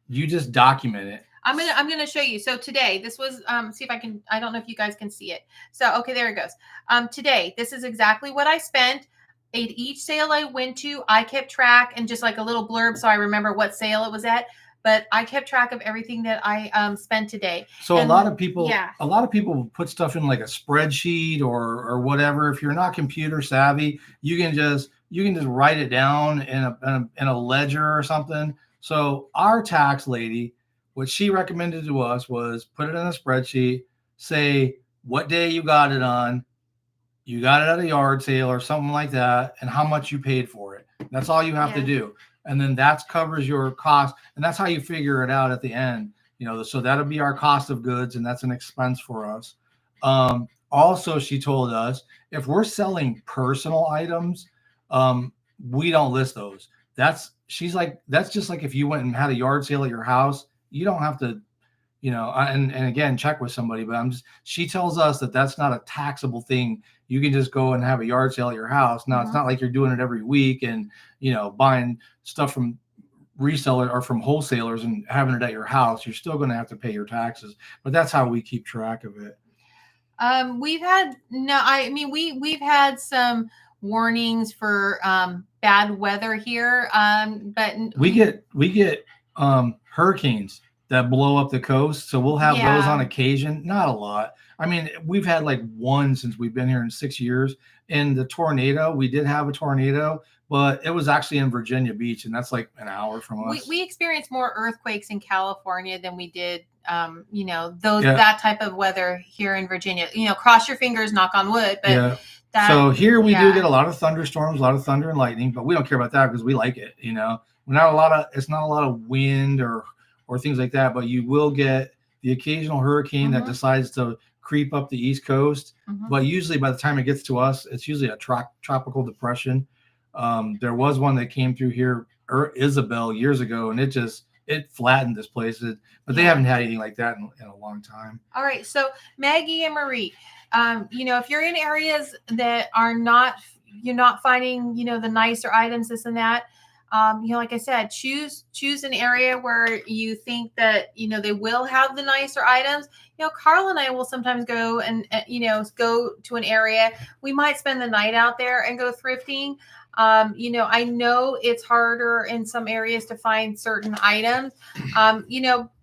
You just document it. I'm gonna show you. So today, this was see if I can. I don't know if you guys can see it. So okay, there it goes. Today, this is exactly what I spent. At each sale I went to, I kept track and just like a little blurb, so I remember what sale it was at. But I kept track of everything that I spent today. So a lot of people put stuff in like a spreadsheet or whatever. If you're not computer savvy, you can just write it down in a ledger or something. So our tax lady, what she recommended to us was put it in a spreadsheet, say what day you got it on, you got it at a yard sale or something like that, and how much you paid for it. That's all you have to do. And then that covers your cost. And that's how you figure it out at the end. So that'll be our cost of goods, and that's an expense for us. Also, she told us if we're selling personal items, we don't list those. That's just like if you went and had a yard sale at your house. You don't have to, and again, check with somebody, but she tells us that that's not a taxable thing. You can just go and have a yard sale at your house. Now, It's not like you're doing it every week and, buying stuff from reseller or from wholesalers and having it at your house. You're still going to have to pay your taxes, but that's how we keep track of it. We've had some warnings for bad weather here, but we get hurricanes that blow up the coast, so we'll have those on occasion. Not a lot. I mean, we've had like one since we've been here in 6 years. And the tornado, we did have a tornado, but it was actually in Virginia Beach, and that's like an hour from us. We experienced more earthquakes in California than we did that type of weather here in Virginia. Cross your fingers, knock on wood, but so here we do get a lot of thunderstorms, a lot of thunder and lightning, but we don't care about that because we like it. It's not a lot of wind or things like that, but you will get the occasional hurricane that decides to creep up the East Coast. But usually by the time it gets to us, it's usually a tropical depression. There was one that came through here, Isabel, years ago, and it flattened this place. But they haven't had anything like that in a long time. All right. So Maggie and Marie, if you're in areas that you're not finding, the nicer items, this and that, like I said, choose an area where you think that, they will have the nicer items. Carl and I will sometimes go and, go to an area. We might spend the night out there and go thrifting. I know it's harder in some areas to find certain items.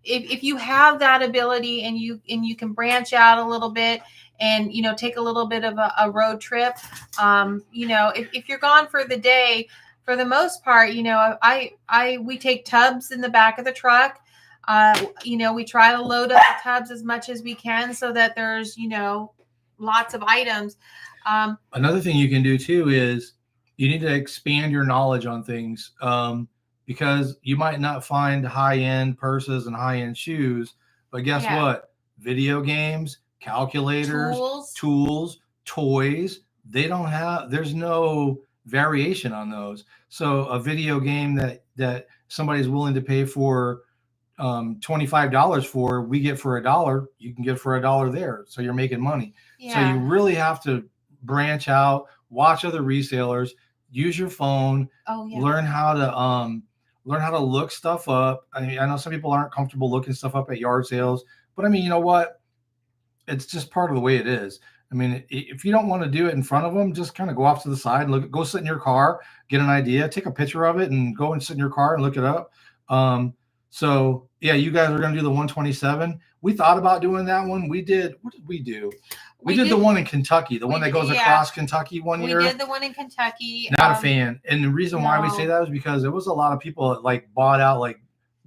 If you have that ability and you can branch out a little bit and take a little bit of a road trip. If you're gone for the day, for the most part, we take tubs in the back of the truck. We try to load up the tubs as much as we can so that there's lots of items. Another thing you can do too is you need to expand your knowledge on things, because you might not find high-end purses and high-end shoes, but guess what? Video games, calculators, tools, toys, there's no variation on those. So a video game that somebody's willing to pay for $25 for, we get for $1, you can get for $1 there. So you're making money. So you really have to branch out, watch other resellers, use your phone, learn how to look stuff up. I mean, I know some people aren't comfortable looking stuff up at yard sales, but I mean, you know what? It's just part of the way it is. I mean, if you don't want to do it in front of them, just kind of go off to the side and go sit in your car, get an idea, take a picture of it, and go and sit in your car and look it up. So yeah, you guys are going to do the 127. We thought about doing that one. We did. What did we do? We did the one in Kentucky, the one that goes across Kentucky one year. We did the one in Kentucky. Not a fan. And the reason why we say that is because there was a lot of people that like bought out like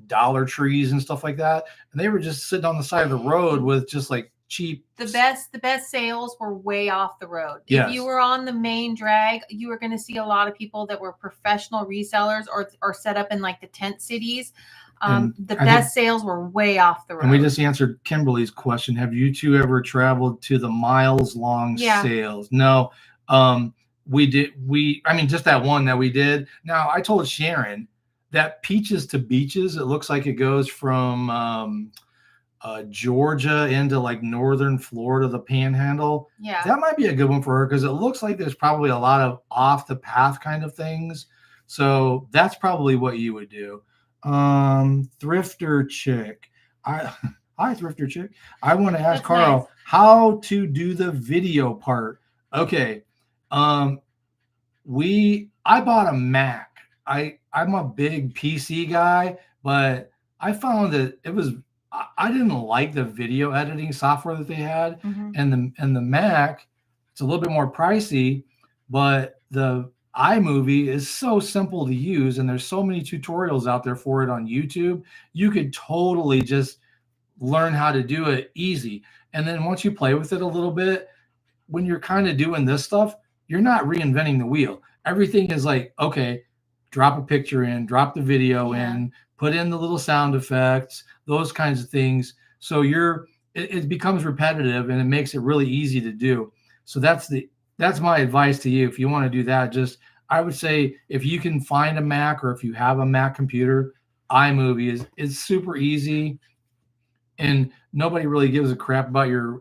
Dollar Trees and stuff like that. And they were just sitting on the side of the road with just like cheap. The best sales were way off the road. Yes. If you were on the main drag, you were going to see a lot of people that were professional resellers or set up in like the tent cities. The best sales were way off the road. And we just answered Kimberly's question. Have you two ever traveled to the miles long sales? No. We did. I mean, just that one that we did. Now, I told Sharon that Peaches to Beaches, it looks like it goes from Georgia into like northern Florida, the Panhandle. Yeah. That might be a good one for her because it looks like there's probably a lot of off the path kind of things. So that's probably what you would do. Thrifter Chick. Hi, Thrifter Chick. I want to ask Carl how to do the video part. Okay. I bought a Mac. I'm a big PC guy, but I found that I didn't like the video editing software that they had. Mm-hmm. And the Mac, it's a little bit more pricey, but the iMovie is so simple to use, and there's so many tutorials out there for it on YouTube. You could totally just learn how to do it easy. And then once you play with it a little bit, when you're kind of doing this stuff, you're not reinventing the wheel. Everything is like, okay, drop a picture in, drop the video in, put in the little sound effects, those kinds of things. So it becomes repetitive, and it makes it really easy to do. So that's my advice to you. If you want to do that, I would say if you can find a Mac, or if you have a Mac computer, iMovie is super easy, and nobody really gives a crap about your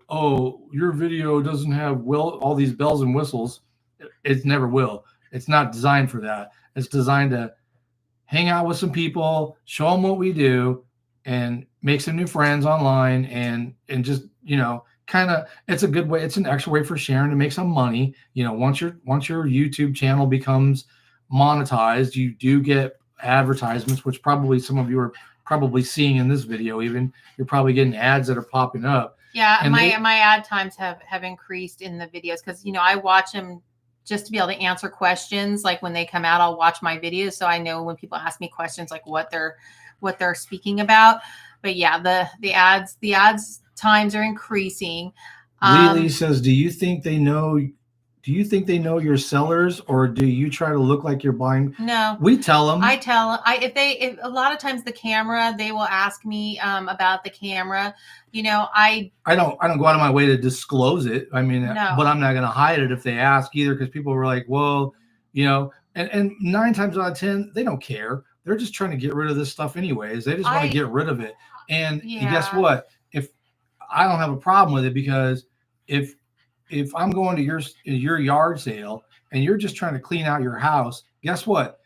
video doesn't have all these bells and whistles. It never will. It's not designed for that. It's designed to hang out with some people, show them what we do, and make some new friends online, and just, kind of, it's a good way. It's an extra way for Sharon to make some money. Once your YouTube channel becomes monetized, you do get advertisements, which probably some of you are probably seeing in this video. Even you're probably getting ads that are popping up. Yeah, and my ad times have increased in the videos because I watch them just to be able to answer questions. Like when they come out, I'll watch my videos so I know when people ask me questions like what they're speaking about. But yeah, the ads times are increasing. Lily says, do you think they know your sellers, or do you try to look like you're buying? No, we tell them. I tell them. If a lot of times the camera, they will ask me about the camera. I don't go out of my way to disclose it. I mean, no. But I'm not going to hide it if they ask either, because people were like, well, and 9 times out of 10, they don't care. They're just trying to get rid of this stuff anyways. They just want to get rid of it. And guess what? If I don't have a problem with it, because if I'm going to your yard sale and you're just trying to clean out your house, guess what?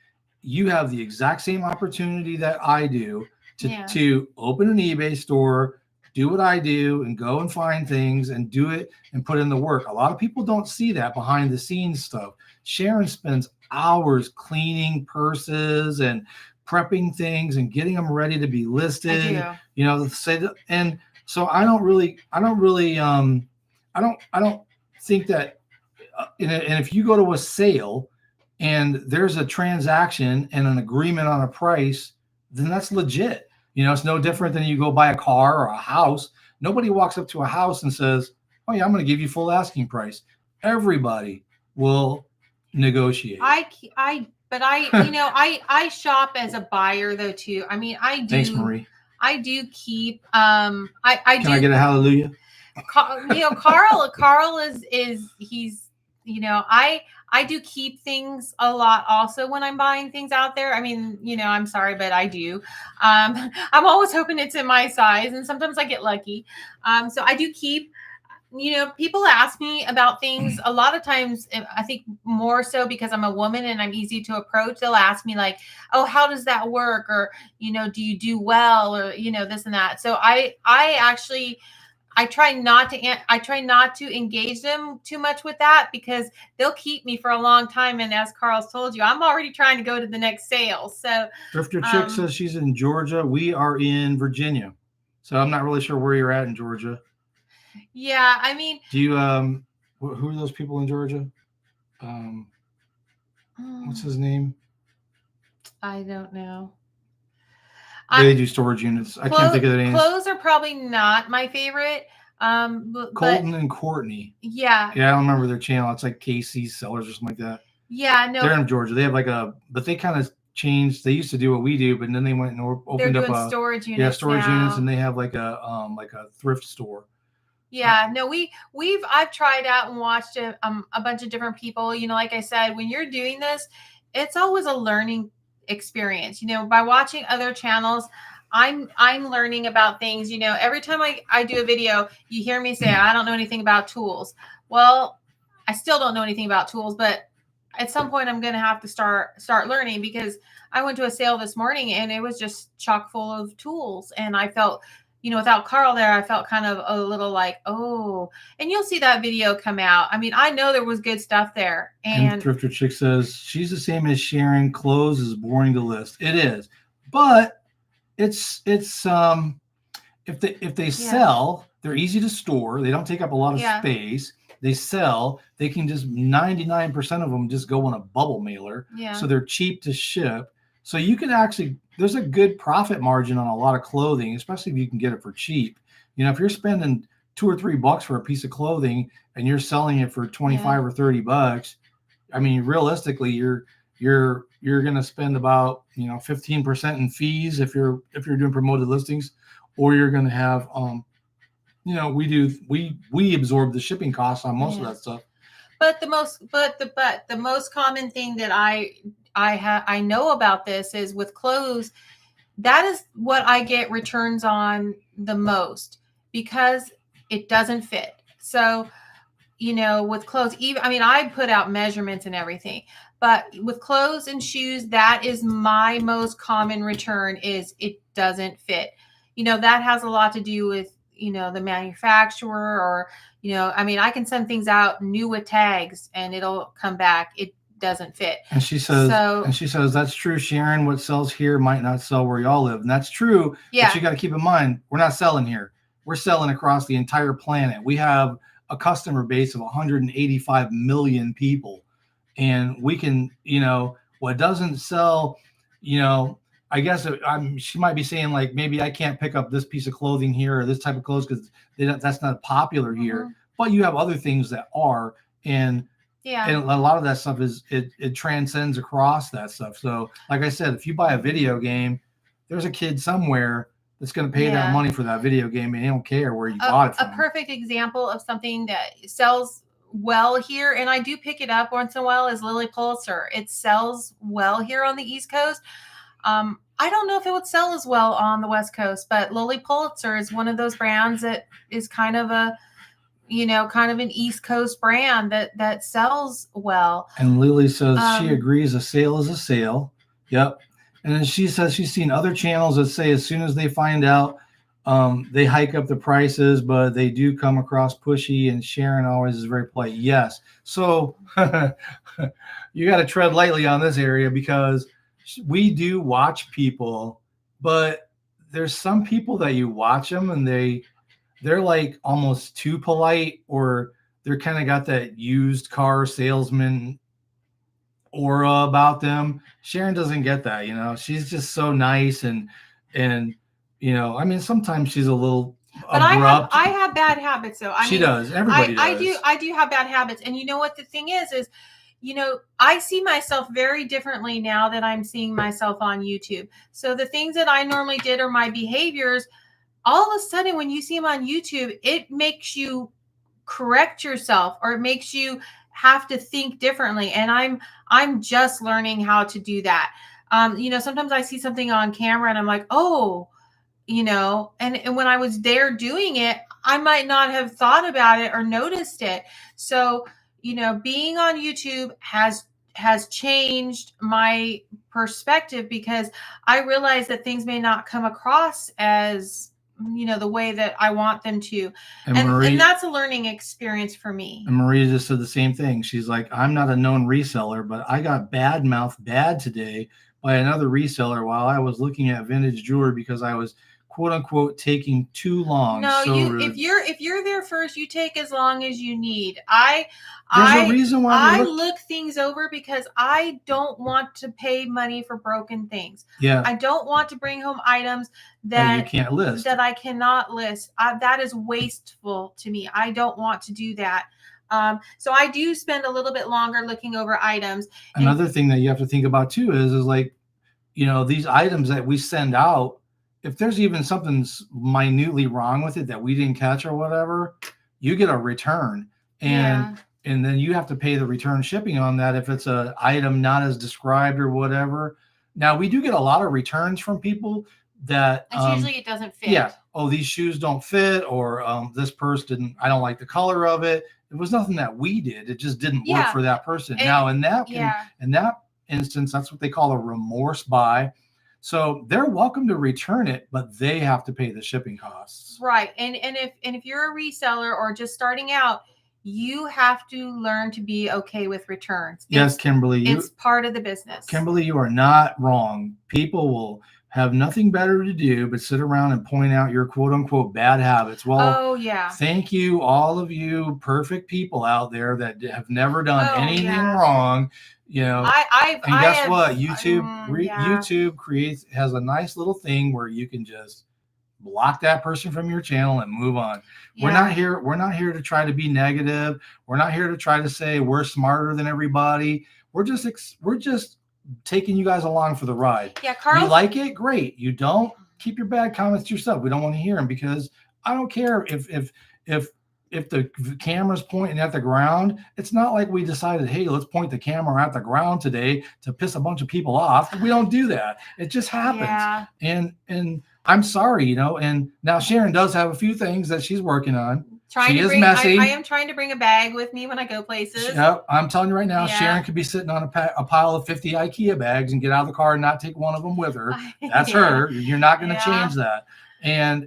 You have the exact same opportunity that I do to open an eBay store, do what I do, and go and find things and do it and put in the work. A lot of people don't see that behind the scenes stuff. Sharon spends hours cleaning purses and prepping things and getting them ready to be listed. And so I don't really I don't think that. And if you go to a sale and there's a transaction and an agreement on a price, then that's legit. It's no different than you go buy a car or a house. Nobody walks up to a house and says, "Oh yeah, I'm going to give you full asking price." Everybody will negotiate. But I shop as a buyer though too. I mean, I do. Thanks, Marie. I do keep. I Can I get a hallelujah? Carl is he's. I do keep things a lot also when I'm buying things out there. I mean, I'm sorry, but I do. I'm always hoping it's in my size, and sometimes I get lucky. So I do keep. People ask me about things a lot of times. I think more so because I'm a woman and I'm easy to approach. They'll ask me like, "Oh, how does that work?" Or, do you do well? Or, this and that. So I actually, I try not to engage them too much with that because they'll keep me for a long time. And as Carl's told you, I'm already trying to go to the next sale. So Drifter Chick says she's in Georgia. We are in Virginia. So I'm not really sure where you're at in Georgia. Yeah, I mean, do you who are those people in Georgia? What's his name? I don't know. They do storage units. I can't think of the names. Clothes are probably not my favorite. Colton and Courtney. Yeah. Yeah, I don't remember their channel. It's like KC Sellers or something like that. Yeah, no. They're in Georgia. They have but they kind of changed. They used to do what we do, but then they went and opened up a storage units. Yeah, storage units, and they have like a thrift store. Yeah, no, I've tried out and watched a bunch of different people. Like I said, when you're doing this, it's always a learning experience. By watching other channels, I'm learning about things. Every time I do a video, you hear me say, I don't know anything about tools. Well, I still don't know anything about tools, but at some point I'm going to have to start learning because I went to a sale this morning and it was just chock full of tools. And I felt, without Carl there, I felt kind of a little like, oh, and you'll see that video come out. I mean, I know there was good stuff there. And Thrifter Chick says she's the same as Sharon. Clothes is boring to list. It is, but it's if they sell, they're easy to store. They don't take up a lot of space. They sell. They can just 99% of them just go on a bubble mailer. Yeah. So they're cheap to ship. So you can actually, there's a good profit margin on a lot of clothing, especially if you can get it for cheap. If you're spending $2 or $3 for a piece of clothing and you're selling it for 25 or $30, I mean, realistically, you're going to spend about 15% in fees if you're doing promoted listings, or you're going to have we absorb the shipping costs on most of that stuff. But the most common thing that I know about this is with clothes, that is what I get returns on the most because it doesn't fit. So, with clothes, I put out measurements and everything, but with clothes and shoes, that is my most common return is it doesn't fit. That has a lot to do with, the manufacturer or, I can send things out new with tags and it'll come back. It doesn't fit. And she says, that's true, Sharon. What sells here might not sell where y'all live. And that's true. Yeah. But you got to keep in mind, we're not selling here. We're selling across the entire planet. We have a customer base of 185 million people. And we can, what doesn't sell, I guess she might be saying like, maybe I can't pick up this piece of clothing here or this type of clothes because that's not popular here. Mm-hmm. But you have other things that are. And a lot of that stuff it transcends across that stuff. So like I said, if you buy a video game, there's a kid somewhere that's going to pay that money for that video game and they don't care where you bought it from. A perfect example of something that sells well here, and I do pick it up once in a while, is Lily Pulitzer. It sells well here on the East Coast. I don't know if it would sell as well on the West Coast, but Lily Pulitzer is one of those brands that is kind of an East Coast brand that sells well. And Lily says she agrees a sale is a sale. Yep. And then she says she's seen other channels that say as soon as they find out, they hike up the prices, but they do come across pushy, and Sharon always is very polite. Yes. So you got to tread lightly on this area because we do watch people, but there's some people that you watch them and they they're like almost too polite, or they're kind of got that used car salesman aura about them. Sharon doesn't get that, you know. She's just so nice, and you know, I mean, sometimes she's a little But abrupt. I have bad habits though. I She mean, does. Everybody does. I do have bad habits. And you know what the thing is, you know, I see myself very differently now that I'm seeing myself on YouTube. So the things that I normally did or my behaviors, all of a sudden when you see them on YouTube, it makes you correct yourself, or it makes you have to think differently. And I'm just learning how to do that. You know, sometimes I see something on camera and I'm like, oh, you know, and when I was there doing it, I might not have thought about it or noticed it. So, you know, being on YouTube has changed my perspective, because I realize that things may not come across as, you know, the way that I want them to. And that's a learning experience for me. And Maria just said the same thing. She's like, I'm not a known reseller, but I got bad mouth bad today by another reseller while I was looking at vintage jewelry because I was quote unquote taking too long. No, so you rude. if you're there first, you take as long as you need. There's a reason why I look things over, because I don't want to pay money for broken things. Yeah. I don't want to bring home items that you can't list, that I cannot list. That is wasteful to me. I don't want to do that. So I do spend a little bit longer looking over items. Another thing that you have to think about too is like, you know, these items that we send out, if there's even something minutely wrong with it that we didn't catch or whatever, you get a return, and then you have to pay the return shipping on that if it's an item not as described or whatever. Now we do get a lot of returns from people that usually it doesn't fit. Yeah. Oh, these shoes don't fit, or this purse didn't. I don't like the color of it. It was nothing that we did. It just didn't work for that person. And now in that instance, that's what they call a remorse buy. So they're welcome to return it, but they have to pay the shipping costs. Right. And if you're a reseller or just starting out, you have to learn to be okay with returns. Yes, Kimberly. It's part of the business. Kimberly, you are not wrong. People will have nothing better to do but sit around and point out your quote unquote bad habits. Well, thank you, all of you perfect people out there that have never done anything wrong. You know, guess what? YouTube has a nice little thing where you can just block that person from your channel and move on. We're not here to try to be negative. We're not here to try to say we're smarter than everybody. We're just taking you guys along for the ride. Yeah, Carl. You like it, great. You don't, keep your bad comments to yourself. We don't want to hear them, because I don't care if the camera's pointing at the ground. It's not like we decided, hey, let's point the camera at the ground today to piss a bunch of people off. We don't do that. It just happens. Yeah. And I'm sorry, you know. And now Sharon does have a few things that she's working on. Messy. I am trying to bring a bag with me when I go places. Yep, I'm telling you right now, Sharon could be sitting on a pile of 50 IKEA bags and get out of the car and not take one of them with her. That's her. You're not going to change that. And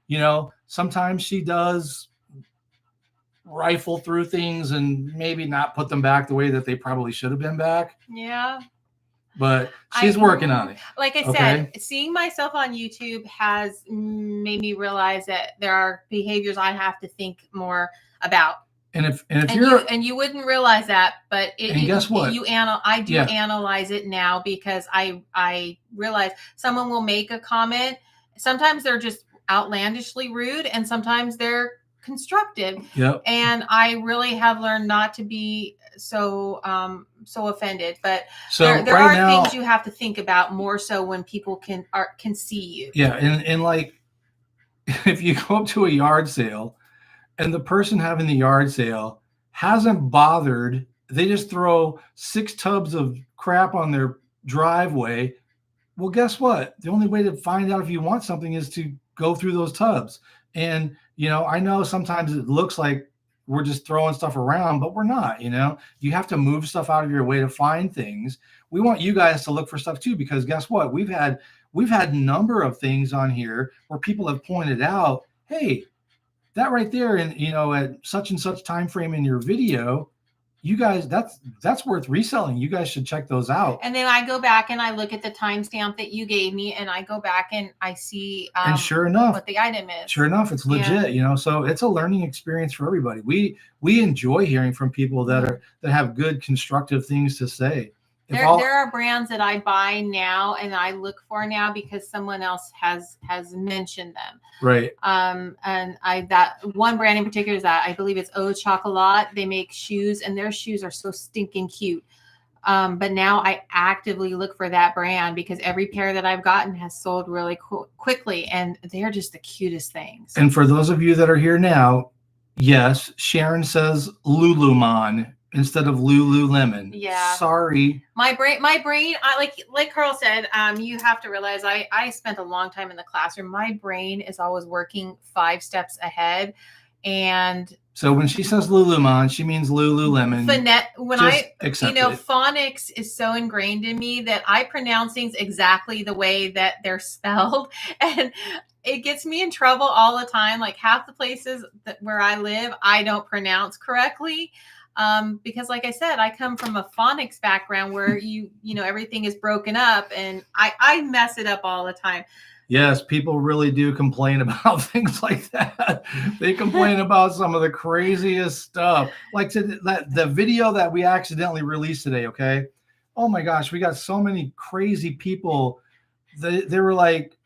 you know, sometimes she does rifle through things and maybe not put them back the way that they probably should have been back. Yeah. But she's working on it. Like I said, seeing myself on YouTube has made me realize that there are behaviors I have to think more about. And you wouldn't realize that, but guess what? I do analyze it now, because I realize someone will make a comment. Sometimes they're just outlandishly rude, and sometimes they're constructive. Yep. And I really have learned not to be so offended, but there are things you have to think about more so when people can see you. Yeah. And like, if you go up to a yard sale and the person having the yard sale hasn't bothered, they just throw 6 tubs of crap on their driveway. Well, guess what? The only way to find out if you want something is to go through those tubs. And, you know, I know sometimes it looks like we're just throwing stuff around, but we're not. You know, you have to move stuff out of your way to find things. We want you guys to look for stuff too, because guess what? We've had a number of things on here where people have pointed out, hey, that right there, and you know, at such and such time frame in your video, you guys, that's worth reselling. You guys should check those out. And then I go back and I look at the timestamp that you gave me, and I go back and I see And sure enough, what the item is. Sure enough, it's legit, you know. So it's a learning experience for everybody. We enjoy hearing from people that have good constructive things to say. There are brands that I buy now and I look for now because someone else has mentioned them. Right. And that one brand in particular is that I believe it's Eau Chocolat. They make shoes, and their shoes are so stinking cute. But now I actively look for that brand because every pair that I've gotten has sold really quickly, and they're just the cutest things. And for those of you that are here now, yes, Sharon says Lululemon instead of Lululemon. Yeah. Sorry. My brain, I like Carl said, you have to realize I spent a long time in the classroom. My brain is always working 5 steps ahead. And so when she says Lululemon, she means Lululemon. Phonics is so ingrained in me that I pronounce things exactly the way that they're spelled. And it gets me in trouble all the time. Like half the places where I live, I don't pronounce correctly. Because like I said, I come from a phonics background where everything is broken up, and I mess it up all the time. Yes, people really do complain about things like that. They complain about some of the craziest stuff. Like the video that we accidentally released today, okay? Oh my gosh, we got so many crazy people. They were like,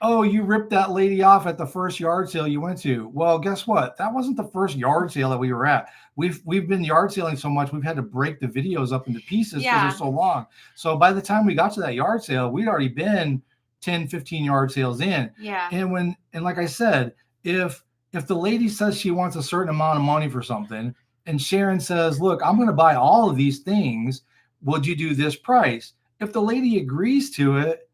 oh, you ripped that lady off at the first yard sale you went to. Well, guess what? That wasn't the first yard sale that we were at. We've been yard sailing so much, we've had to break the videos up into pieces because they're so long. So by the time we got to that yard sale, we'd already been 10, 15 yard sales in. Yeah. And like I said, if the lady says she wants a certain amount of money for something, and Sharon says, look, I'm going to buy all of these things, would you do this price? If the lady agrees to it,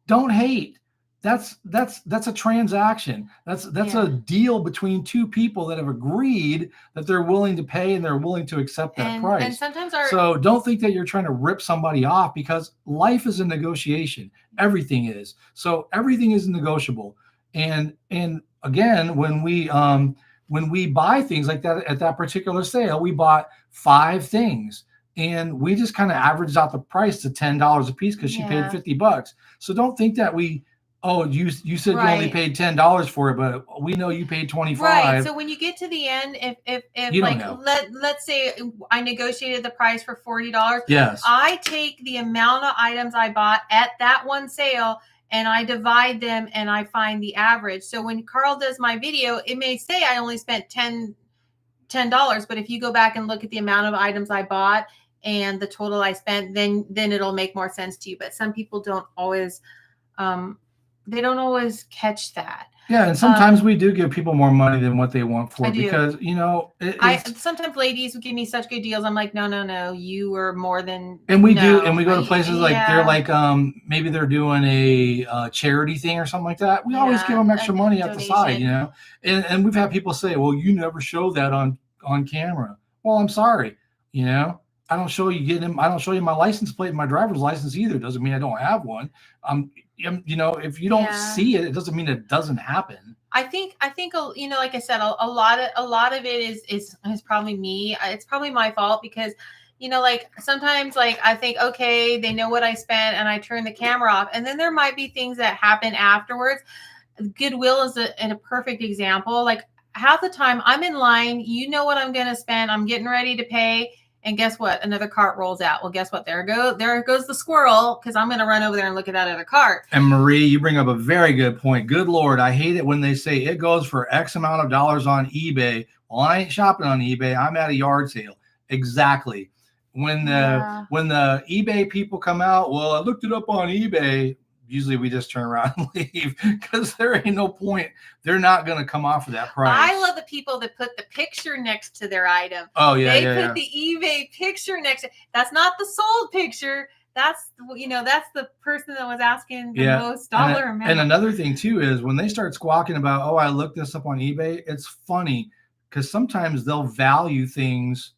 don't hate. That's a transaction. That's a deal between two people that have agreed that they're willing to pay and they're willing to accept that price. And sometimes so don't think that you're trying to rip somebody off, because life is a negotiation. Everything is. So everything is negotiable. And again, when we buy things like that at that particular sale, we bought 5 things. And we just kind of averaged out the price to $10 a piece because she paid $50. So don't think that you said you only paid $10 for it, but we know you paid $25. Right. So when you get to the end, if you like let's say I negotiated the price for $40, yes, I take the amount of items I bought at that one sale and I divide them and I find the average. So when Carl does my video, it may say I only spent $10, but if you go back and look at the amount of items I bought and the total I spent, then it'll make more sense to you. But some people don't always they don't always catch that. Yeah, and sometimes we do give people more money than what they want for, because sometimes ladies will give me such good deals. I'm like, no, you were more than. And we do, and we go to places like they're like maybe they're doing a charity thing or something like that. We always give them extra money at the side, and we've had people say, well, you never show that on camera. Well, I'm sorry, I don't show you my license plate and my driver's license either. Doesn't mean I don't have one. If you don't see it, it doesn't mean it doesn't happen. I think, like I said, a lot of it is probably me. It's probably my fault because, like sometimes like I think, okay, they know what I spent and I turn the camera off. And then there might be things that happen afterwards. Goodwill is a perfect example. Like half the time I'm in line, what I'm going to spend. I'm getting ready to pay. And guess what? Another cart rolls out. Well, guess what? There goes the squirrel, because I'm going to run over there and look at that other cart. And Marie, you bring up a very good point. Good Lord, I hate it when they say it goes for X amount of dollars on eBay. Well, I ain't shopping on eBay. I'm at a yard sale. Exactly. When the eBay people come out, well, I looked it up on eBay. Usually we just turn around and leave because there ain't no point. They're not going to come off of that price. I love the people that put the picture next to their item. Oh, yeah. They put the eBay picture next to. That's not the sold picture. That's the person that was asking the most dollar amount. And another thing too is when they start squawking about, oh, I looked this up on eBay. It's funny because sometimes they'll value things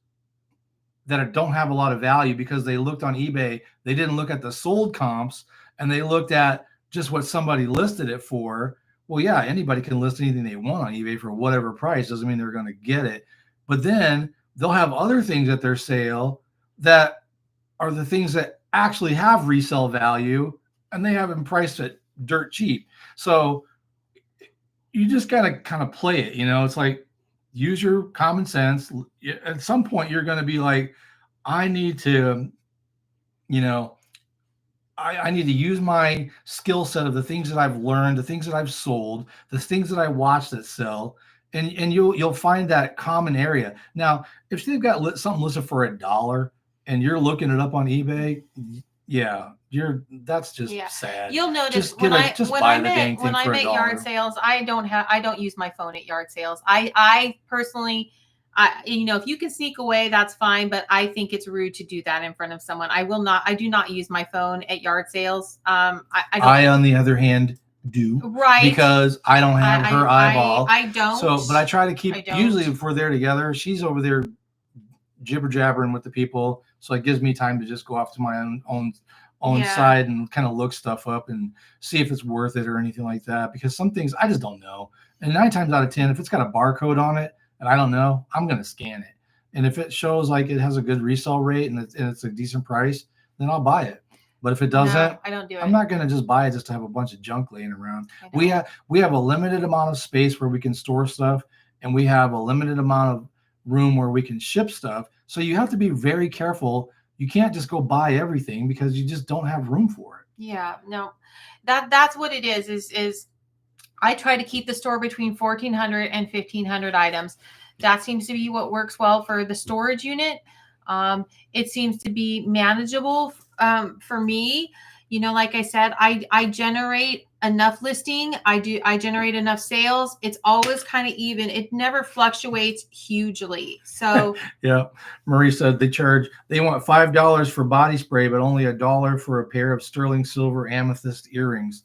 that don't have a lot of value because they looked on eBay. They didn't look at the sold comps. And they looked at just what somebody listed it for. Well, yeah, anybody can list anything they want on eBay for whatever price. Doesn't mean they're going to get it. But then they'll have other things at their sale that are the things that actually have resale value, and they have them priced at dirt cheap. So you just got to kind of play it. It's like, use your common sense. At some point, you're going to be like, I need to, you know, I need to use my skill set of the things that I've learned, the things that I've sold, the things that I watch that sell, and you'll find that common area. Now, if they've got something listed for $1 and you're looking it up on eBay, yeah, that's just sad. You'll notice Just when buy the dang thing I'm for at $1. yard sales, I don't use my phone at yard sales. I personally, if you can sneak away, that's fine. But I think it's rude to do that in front of someone. I do not use my phone at yard sales. I, on the other hand, do. Right. Because I don't have her eyeball. I don't. So, but I try to keep, usually if we're there together, she's over there jibber jabbering with the people. So it gives me time to just go off to my own side and kind of look stuff up and see if it's worth it or anything like that. Because some things I just don't know. And 9 times out of 10, if it's got a barcode on it and I don't know, I'm going to scan it. And if it shows like it has a good resale rate and it's a decent price, then I'll buy it. But if it doesn't, no, I don't do it. I'm not going to just buy it just to have a bunch of junk laying around. We have a limited amount of space where we can store stuff, and we have a limited amount of room where we can ship stuff. So you have to be very careful. You can't just go buy everything because you just don't have room for it. Yeah, no, that's what it is I try to keep the store between 1,400 and 1,500 items. That seems to be what works well for the storage unit. It seems to be manageable for me. Like I said, I generate enough listing. I generate enough sales. It's always kind of even. It never fluctuates hugely. So yeah, Marie said they want $5 for body spray, but only $1 for a pair of sterling silver amethyst earrings.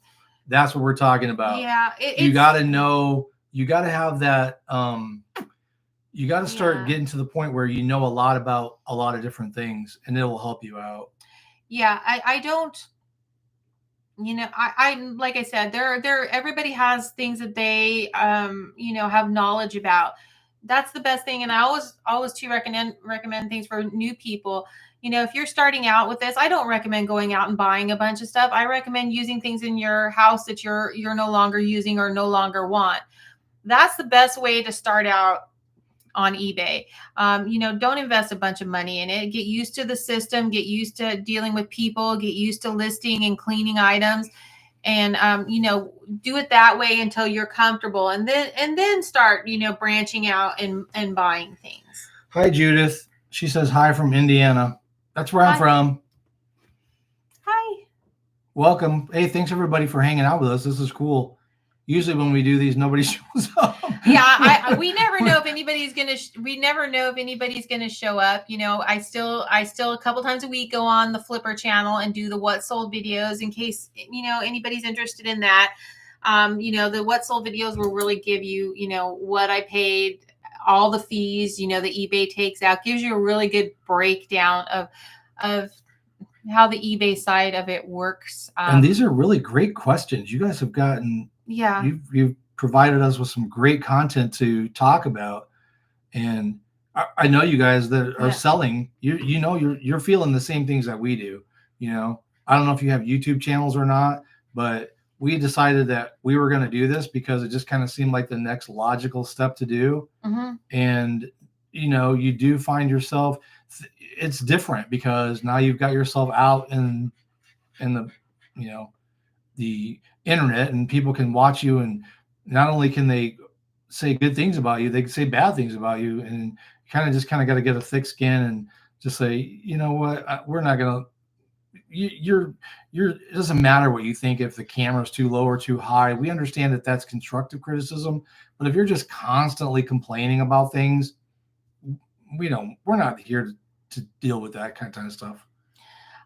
That's what we're talking about. Yeah, you got to know. You got to have that. You got to start getting to the point where you know a lot about a lot of different things, and it will help you out. Yeah, I don't. I like I said, everybody has things that they have knowledge about. That's the best thing, and I always to recommend things for new people. If you're starting out with this, I don't recommend going out and buying a bunch of stuff. I recommend using things in your house that you're no longer using or no longer want. That's the best way to start out on eBay. Don't invest a bunch of money in it. Get used to the system, get used to dealing with people, get used to listing and cleaning items, and do it that way until you're comfortable, and then start branching out and buying things. Hi, Judith. She says hi from Indiana. That's where I'm from. Hi. Welcome. Hey, thanks everybody for hanging out with us. This is cool. Usually when we do these, nobody shows up. Yeah, we never know if anybody's gonna show up. I still a couple times a week go on the Flipper channel and do the what sold videos in case anybody's interested in that. The what sold videos will really give you what I paid, all the fees the eBay takes out, gives you a really good breakdown of how the eBay side of it works. And these are really great questions. You guys have gotten. Yeah, you've provided us with some great content to talk about, and I know you guys that are selling. You're feeling the same things that we do. I don't know if you have YouTube channels or not, but we decided that we were going to do this because it just kind of seemed like the next logical step to do. Mm-hmm. And you do find yourself. It's different because now you've got yourself out in the the internet, and people can watch you, and not only can they say good things about you, they can say bad things about you, and kind of got to get a thick skin and just say, you know what, we're not gonna. It doesn't matter what you think if the camera's too low or too high. We understand that that's constructive criticism, but if you're just constantly complaining about things, we're not here to deal with that kind of stuff.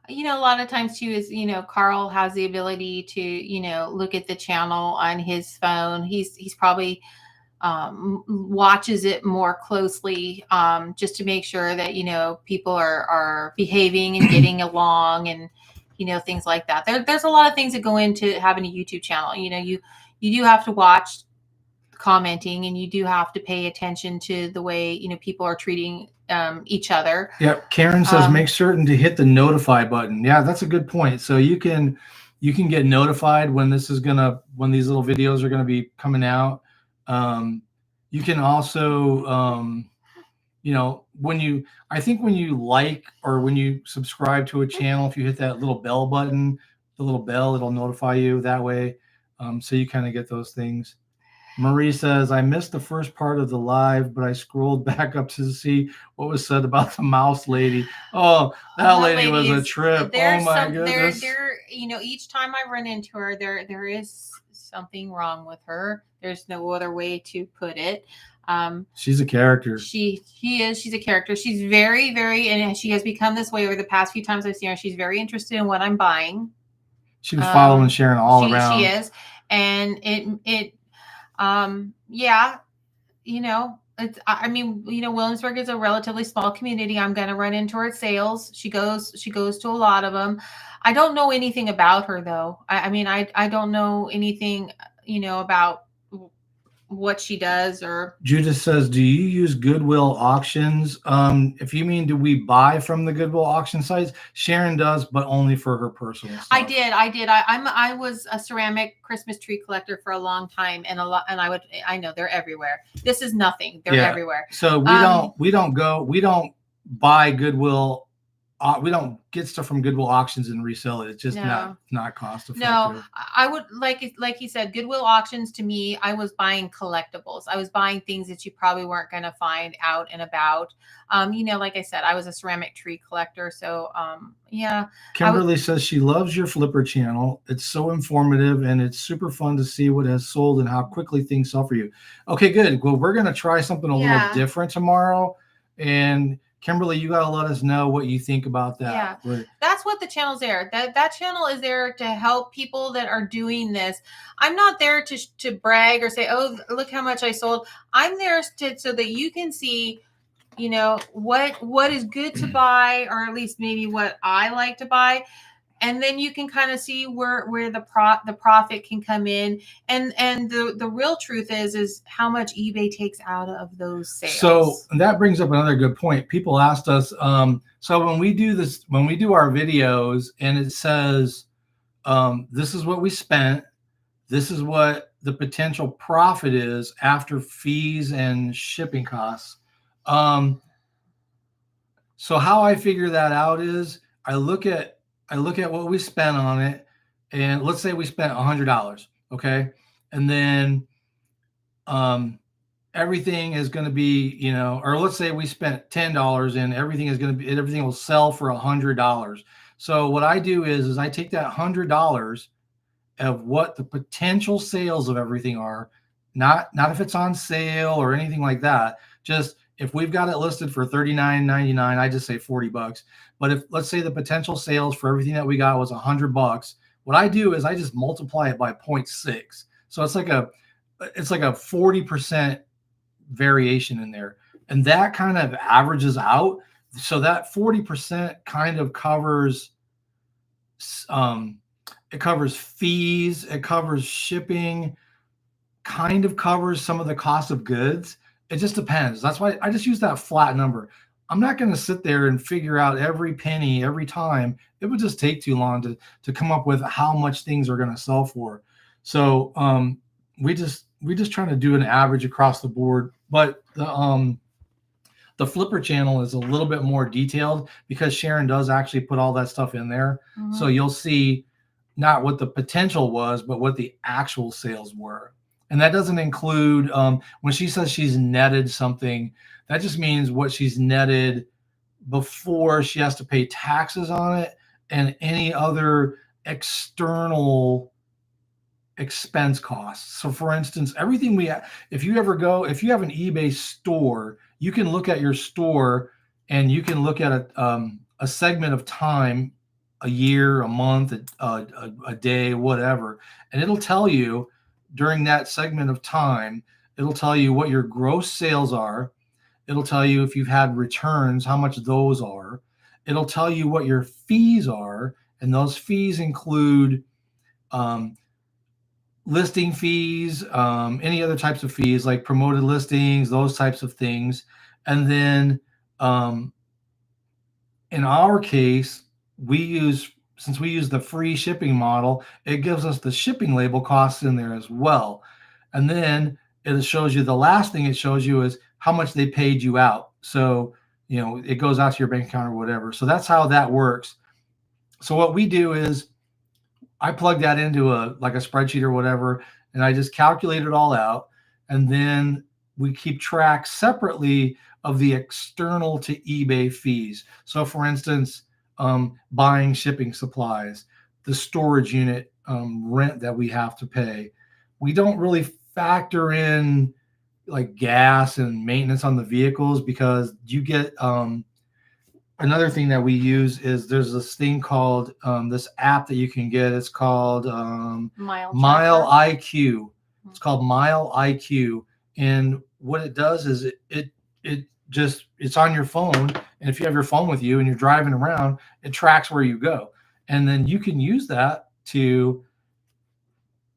A lot of times too is, Carl has the ability to, look at the channel on his phone. He's probably watches it more closely just to make sure that, people are behaving and getting along and, things like that. There's a lot of things that go into having a YouTube channel. You do have to watch commenting, and you do have to pay attention to the way, you know, people are treating each other. Yep. Karen says make certain to hit the notify button. Yeah, that's a good point. So you can get notified when these little videos are gonna be coming out. You can also you know, I think when you like or when you subscribe to a channel, if you hit that little bell button, the little bell, it'll notify you that way. So you kind of get those things. Marie says, I missed the first part of the live, but I scrolled back up to see what was said about the mouse lady. Oh, that lady was a trip. Oh my goodness. There, you know, each time I run into her, there is something wrong with her. There's no other way to put it. She's a character. She's a character. She's very, very, and she has become this way over the past few times I've seen her. She's very interested in what I'm buying. She was following Sharon all around. She is. And yeah, you know, I mean, you know, Williamsburg is a relatively small community. I'm going to run into her at sales. She goes to a lot of them. I don't know anything about her though. I mean, I don't know anything, you know, about what she does. Or Judith says, do you use Goodwill auctions? If you mean, do we buy from the Goodwill auction sites? Sharon does, but only for her personal stuff. I did. I was a ceramic Christmas tree collector for a long time, and I know they're everywhere. This is nothing. They're everywhere. So we don't buy Goodwill. We don't get stuff from Goodwill auctions and resell it. It's just not cost effective. No, I would like you said, Goodwill auctions to me, I was buying collectibles. I was buying things that you probably weren't going to find out and about. You know, like I said, I was a ceramic tree collector. So yeah. Kimberly says she loves your Flipper channel. It's so informative and it's super fun to see what has sold and how quickly things sell for you. Okay, good. Well, we're going to try something a little different tomorrow. And Kimberly, you got to let us know what you think about that. Yeah, that's what the channel's there. That channel is there to help people that are doing this. I'm not there to brag or say, oh, look how much I sold. I'm there so that you can see, you know, what is good to buy, or at least maybe what I like to buy. And then you can kind of see where the profit can come in, and the real truth is how much eBay takes out of those sales. So that brings up another good point. People asked us, so when we do our videos and it says, this is what we spent, this is what the potential profit is after fees and shipping costs. So how I figure that out is I look at what we spent on it, and let's say we spent $100, okay? And then everything is going to be, you know, or let's say we spent $10 and everything will sell for $100. So what I do is I take that $100 of what the potential sales of everything are, not if it's on sale or anything like that, just if we've got it listed for $39.99, I just say $40. But if, let's say, the potential sales for everything that we got was $100, what I do is I just multiply it by 0.6. So it's like a 40% variation in there, and that kind of averages out. So that 40% kind of covers, it covers fees, it covers shipping, kind of covers some of the cost of goods. It just depends. That's why I just use that flat number. I'm not going to sit there and figure out every penny every time. It would just take too long to come up with how much things are going to sell for. So we just trying to do an average across the board. But the Flipper channel is a little bit more detailed because Sharon does actually put all that stuff in there. Mm-hmm. So you'll see not what the potential was, but what the actual sales were. And that doesn't include, when she says she's netted something, that just means what she's netted before she has to pay taxes on it and any other external expense costs. So for instance, everything if you have an eBay store, you can look at your store and you can look at a segment of time, a year, a month, a day, whatever. And it'll tell you during that segment of time, it'll tell you what your gross sales are. It'll tell you if you've had returns, how much those are. It'll tell you what your fees are. And those fees include listing fees, any other types of fees like promoted listings, those types of things. And then um, in our case, since we use the free shipping model, it gives us the shipping label costs in there as well. And then it shows you, the last thing it shows you is how much they paid you out. So, it goes out to your bank account or whatever. So that's how that works. So what we do is I plug that into a spreadsheet or whatever, and I just calculate it all out. And then we keep track separately of the external to eBay fees. So for instance, buying shipping supplies, the storage unit rent that we have to pay. We don't really factor in like gas and maintenance on the vehicles, because you get another thing that we use is there's this thing called this app that you can get. It's called Mile IQ. It's called Mile IQ, and what it does is it's on your phone, and if you have your phone with you and you're driving around, it tracks where you go, and then you can use that to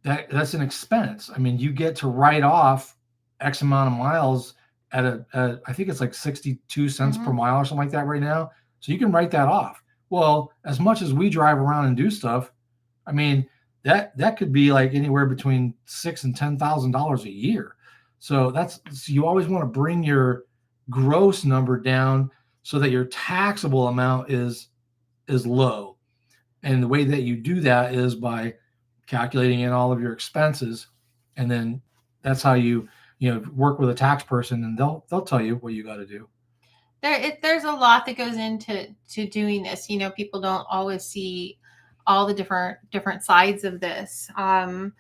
that's an expense. I mean, you get to write off X amount of miles at I think it's like 62 cents per mile or something like that right now. So you can write that off. Well, as much as we drive around and do stuff, I mean, that could be like anywhere between $6,000 and $10,000 a year. So you always want to bring your gross number down so that your taxable amount is low. And the way that you do that is by calculating in all of your expenses, and then that's how you work with a tax person, and they'll tell you what you got to do. There's a lot that goes into doing this. People don't always see all the different sides of this. And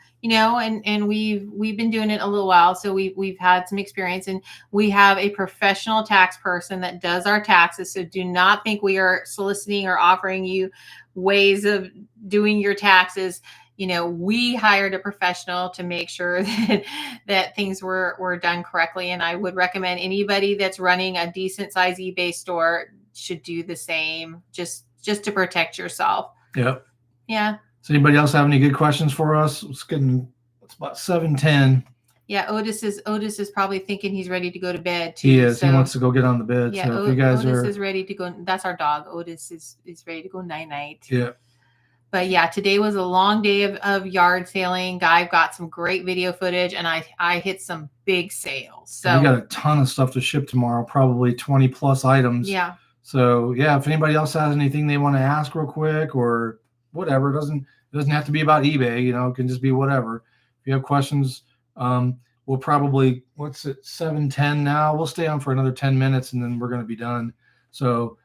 we've been doing it a little while, so we've had some experience, and we have a professional tax person that does our taxes. So do not think we are soliciting or offering you ways of doing your taxes. We hired a professional to make sure that things were done correctly. And I would recommend anybody that's running a decent size eBay store should do the same, just to protect yourself. Yep. Yeah. Does anybody else have any good questions for us? It's about 7:10. Yeah, Otis is probably thinking he's ready to go to bed too. He is. So, he wants to go get on the bed. Yeah, so if you guys Otis is ready to go. That's our dog. Otis is ready to go night. Yeah. But yeah, today was a long day of yard sailing. Guy got some great video footage, and I hit some big sales. So we got a ton of stuff to ship tomorrow, probably 20 plus items. Yeah. So yeah, if anybody else has anything they want to ask real quick or whatever, it doesn't have to be about eBay. It can just be whatever. If you have questions, we'll probably, 7:10 now. We'll stay on for another 10 minutes and then we're going to be done. So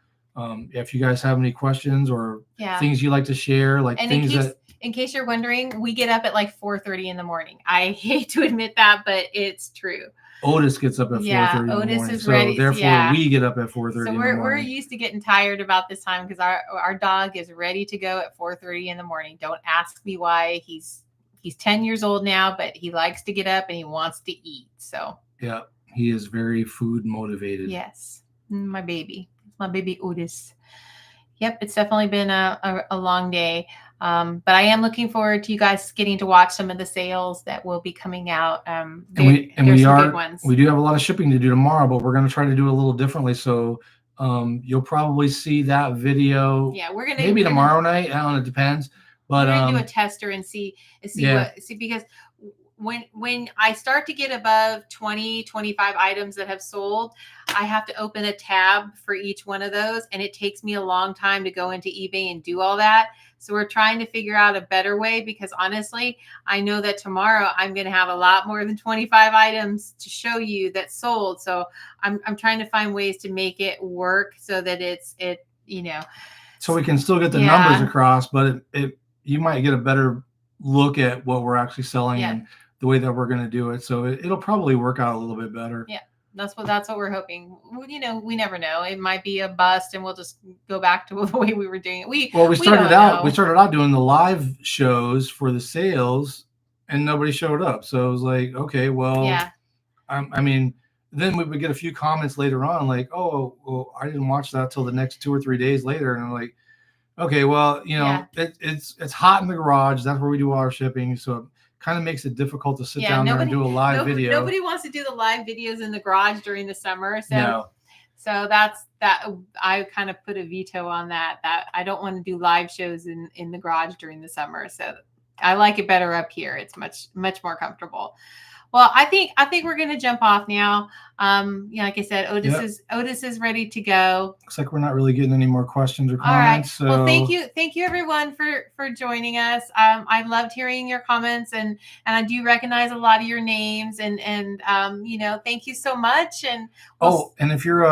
if you guys have any questions or things you like to share, like things in case you're wondering, we get up at like 4:30 in the morning. I hate to admit that, but it's true. Otis gets up at 4:30 in the morning. Is ready. So therefore we get up at 4:30 so in the morning. We're used to getting tired about this time because our dog is ready to go at 4:30 in the morning. Don't ask me why. He's 10 years old now, but he likes to get up and he wants to eat. So yeah, he is very food motivated. Yes. My baby Otis. Yep, it's definitely been a long day. But I am looking forward to you guys getting to watch some of the sales that will be coming out. We do have a lot of shipping to do tomorrow, but we're going to try to do it a little differently. So you'll probably see that video. Yeah, we're gonna maybe tomorrow night. I don't know, it depends. But we're gonna do a tester and see because when I start to get above 20, 25 items that have sold, I have to open a tab for each one of those. And it takes me a long time to go into eBay and do all that. So we're trying to figure out a better way because honestly, I know that tomorrow I'm going to have a lot more than 25 items to show you that sold. So I'm trying to find ways to make it work so that so we can still get the numbers across, but you might get a better look at what we're actually selling and the way that we're going to do it. So it'll probably work out a little bit better. Yeah. That's what we're hoping. We never know. It might be a bust and we'll just go back to the way we were doing it. We started out doing the live shows for the sales and nobody showed up. So it was like, okay, well, I mean, then we would get a few comments later on like, oh, well, I didn't watch that till the next 2 or 3 days later. And I'm like, okay, well, it's hot in the garage. That's where we do all our shipping. So kind of makes it difficult to sit down there and do a live video. Nobody wants to do the live videos in the garage during the summer. So, no. So that's that. I kind of put a veto on that. That I don't want to do live shows in the garage during the summer. So I like it better up here. It's much more comfortable. Well, I think we're going to jump off now. Like I said, Otis is ready to go. Looks like we're not really getting any more questions or comments. All right. Well, thank you everyone for joining us. I loved hearing your comments, and I do recognize a lot of your names, and thank you so much. And and if you're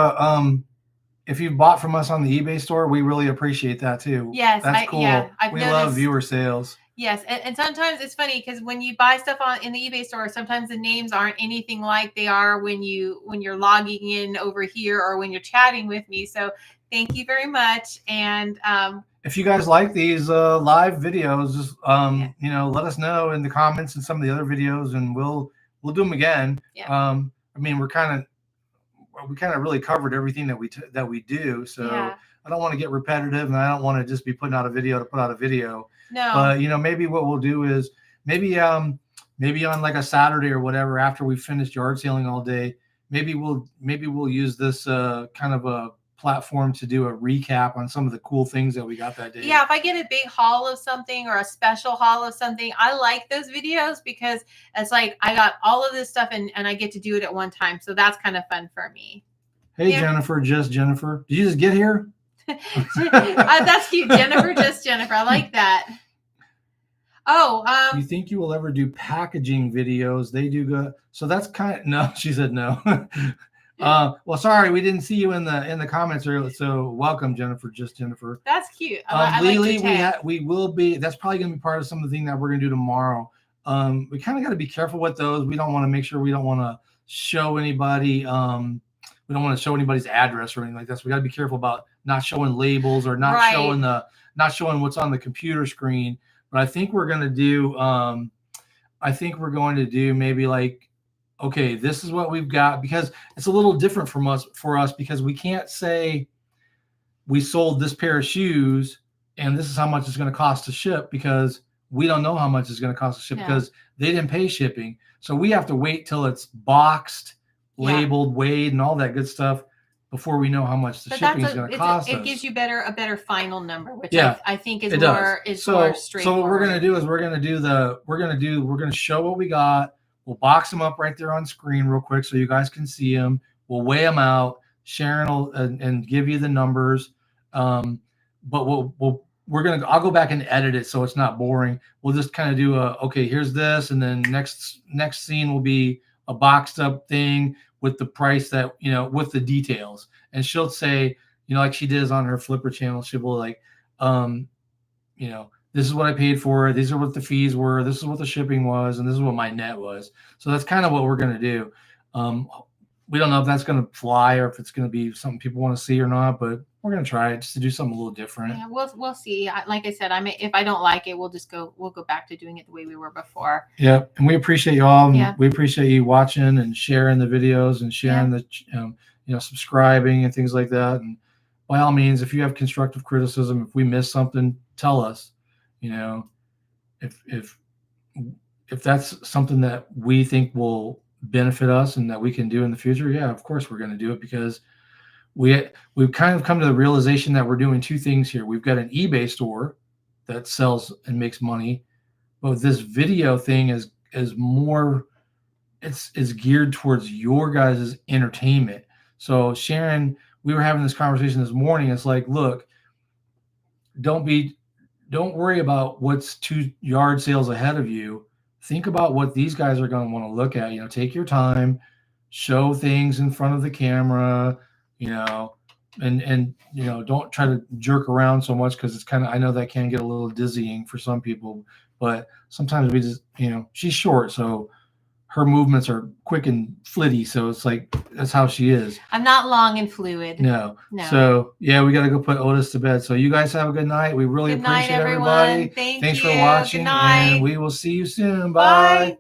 if you bought from us on the eBay store, we really appreciate that too. Yes, that's cool. Yeah, we love viewer sales. Yes, and sometimes it's funny because when you buy stuff in the eBay store, sometimes the names aren't anything like they are when you're logging in over here or when you're chatting with me. So thank you very much. And if you guys like these live videos, just let us know in the comments and some of the other videos, and we'll do them again. Yeah. I mean, we kind of really covered everything that we do. So yeah. I don't want to get repetitive, and I don't want to just be putting out a video to put out a video. No. But maybe what we'll do is maybe on like a Saturday or whatever, after we finished yard sailing all day, maybe we'll use this kind of a platform to do a recap on some of the cool things that we got that day. Yeah, if I get a big haul of something or a special haul of something, I like those videos because it's like I got all of this stuff and I get to do it at one time. So that's kind of fun for me. Hey, yeah. Jennifer. Did you just get here? That's cute. Jennifer. I like that. You think you will ever do packaging videos? They do good. So that's kind of no. She said no. Well, sorry, we didn't see you in the comments earlier. So welcome, Jennifer. That's cute. Lily, we will be. That's probably going to be part of some of the thing that we're going to do tomorrow. We kind of got to be careful with those. We don't want to show anybody. We don't want to show anybody's address or anything like that. So we got to be careful about not showing labels or not showing what's on the computer screen. But I think we're going to do. Maybe like, okay, this is what we've got, because it's a little different for us because we can't say we sold this pair of shoes and this is how much it's going to cost to ship, because we don't know how much it's going to cost to ship because they didn't pay shipping. So we have to wait till it's boxed, labeled, weighed, and all that good stuff before we know how much the shipping is going to cost us. It gives you a better final number, which I think is more straightforward. So what we're going to do is we're going to show what we got. We'll box them up right there on screen real quick so you guys can see them. We'll weigh them out. Sharon will and give you the numbers. But I'll go back and edit it so it's not boring. We'll just kind of do here's this, and then next scene will be a boxed up thing with the price that, with the details. And she'll say, like she does on her Flipper channel, she'll be like, this is what I paid for. These are what the fees were. This is what the shipping was. And this is what my net was. So that's kind of what we're going to do. We don't know if that's going to fly or if it's going to be something people want to see or not, but we're going to try it just to do something a little different. Yeah, we'll see. Like I said, if I don't like it, we'll go back to doing it the way we were before. Yeah. And we appreciate you all. Yeah. We appreciate you watching and sharing the videos and sharing the, subscribing and things like that. And by all means, if you have constructive criticism, if we miss something, tell us. If that's something that we think will benefit us and that we can do in the future, of course we're going to do it, because we've kind of come to the realization that we're doing two things here. We've got an eBay store that sells and makes money, but this video thing is more, it's geared towards your guys' entertainment. So Sharon, we were having this conversation this morning. It's like, look, don't worry about what's 2 yard sales ahead of you. Think about what these guys are going to want to look at. Take your time, show things in front of the camera, and don't try to jerk around so much, because it's I know that can get a little dizzying for some people, but sometimes we just, she's short, so her movements are quick and flitty. So it's like, that's how she is. I'm not long and fluid. No. So we got to go put Otis to bed. So you guys have a good night. We really appreciate everybody. Thanks for watching. Good night. And we will see you soon. Bye.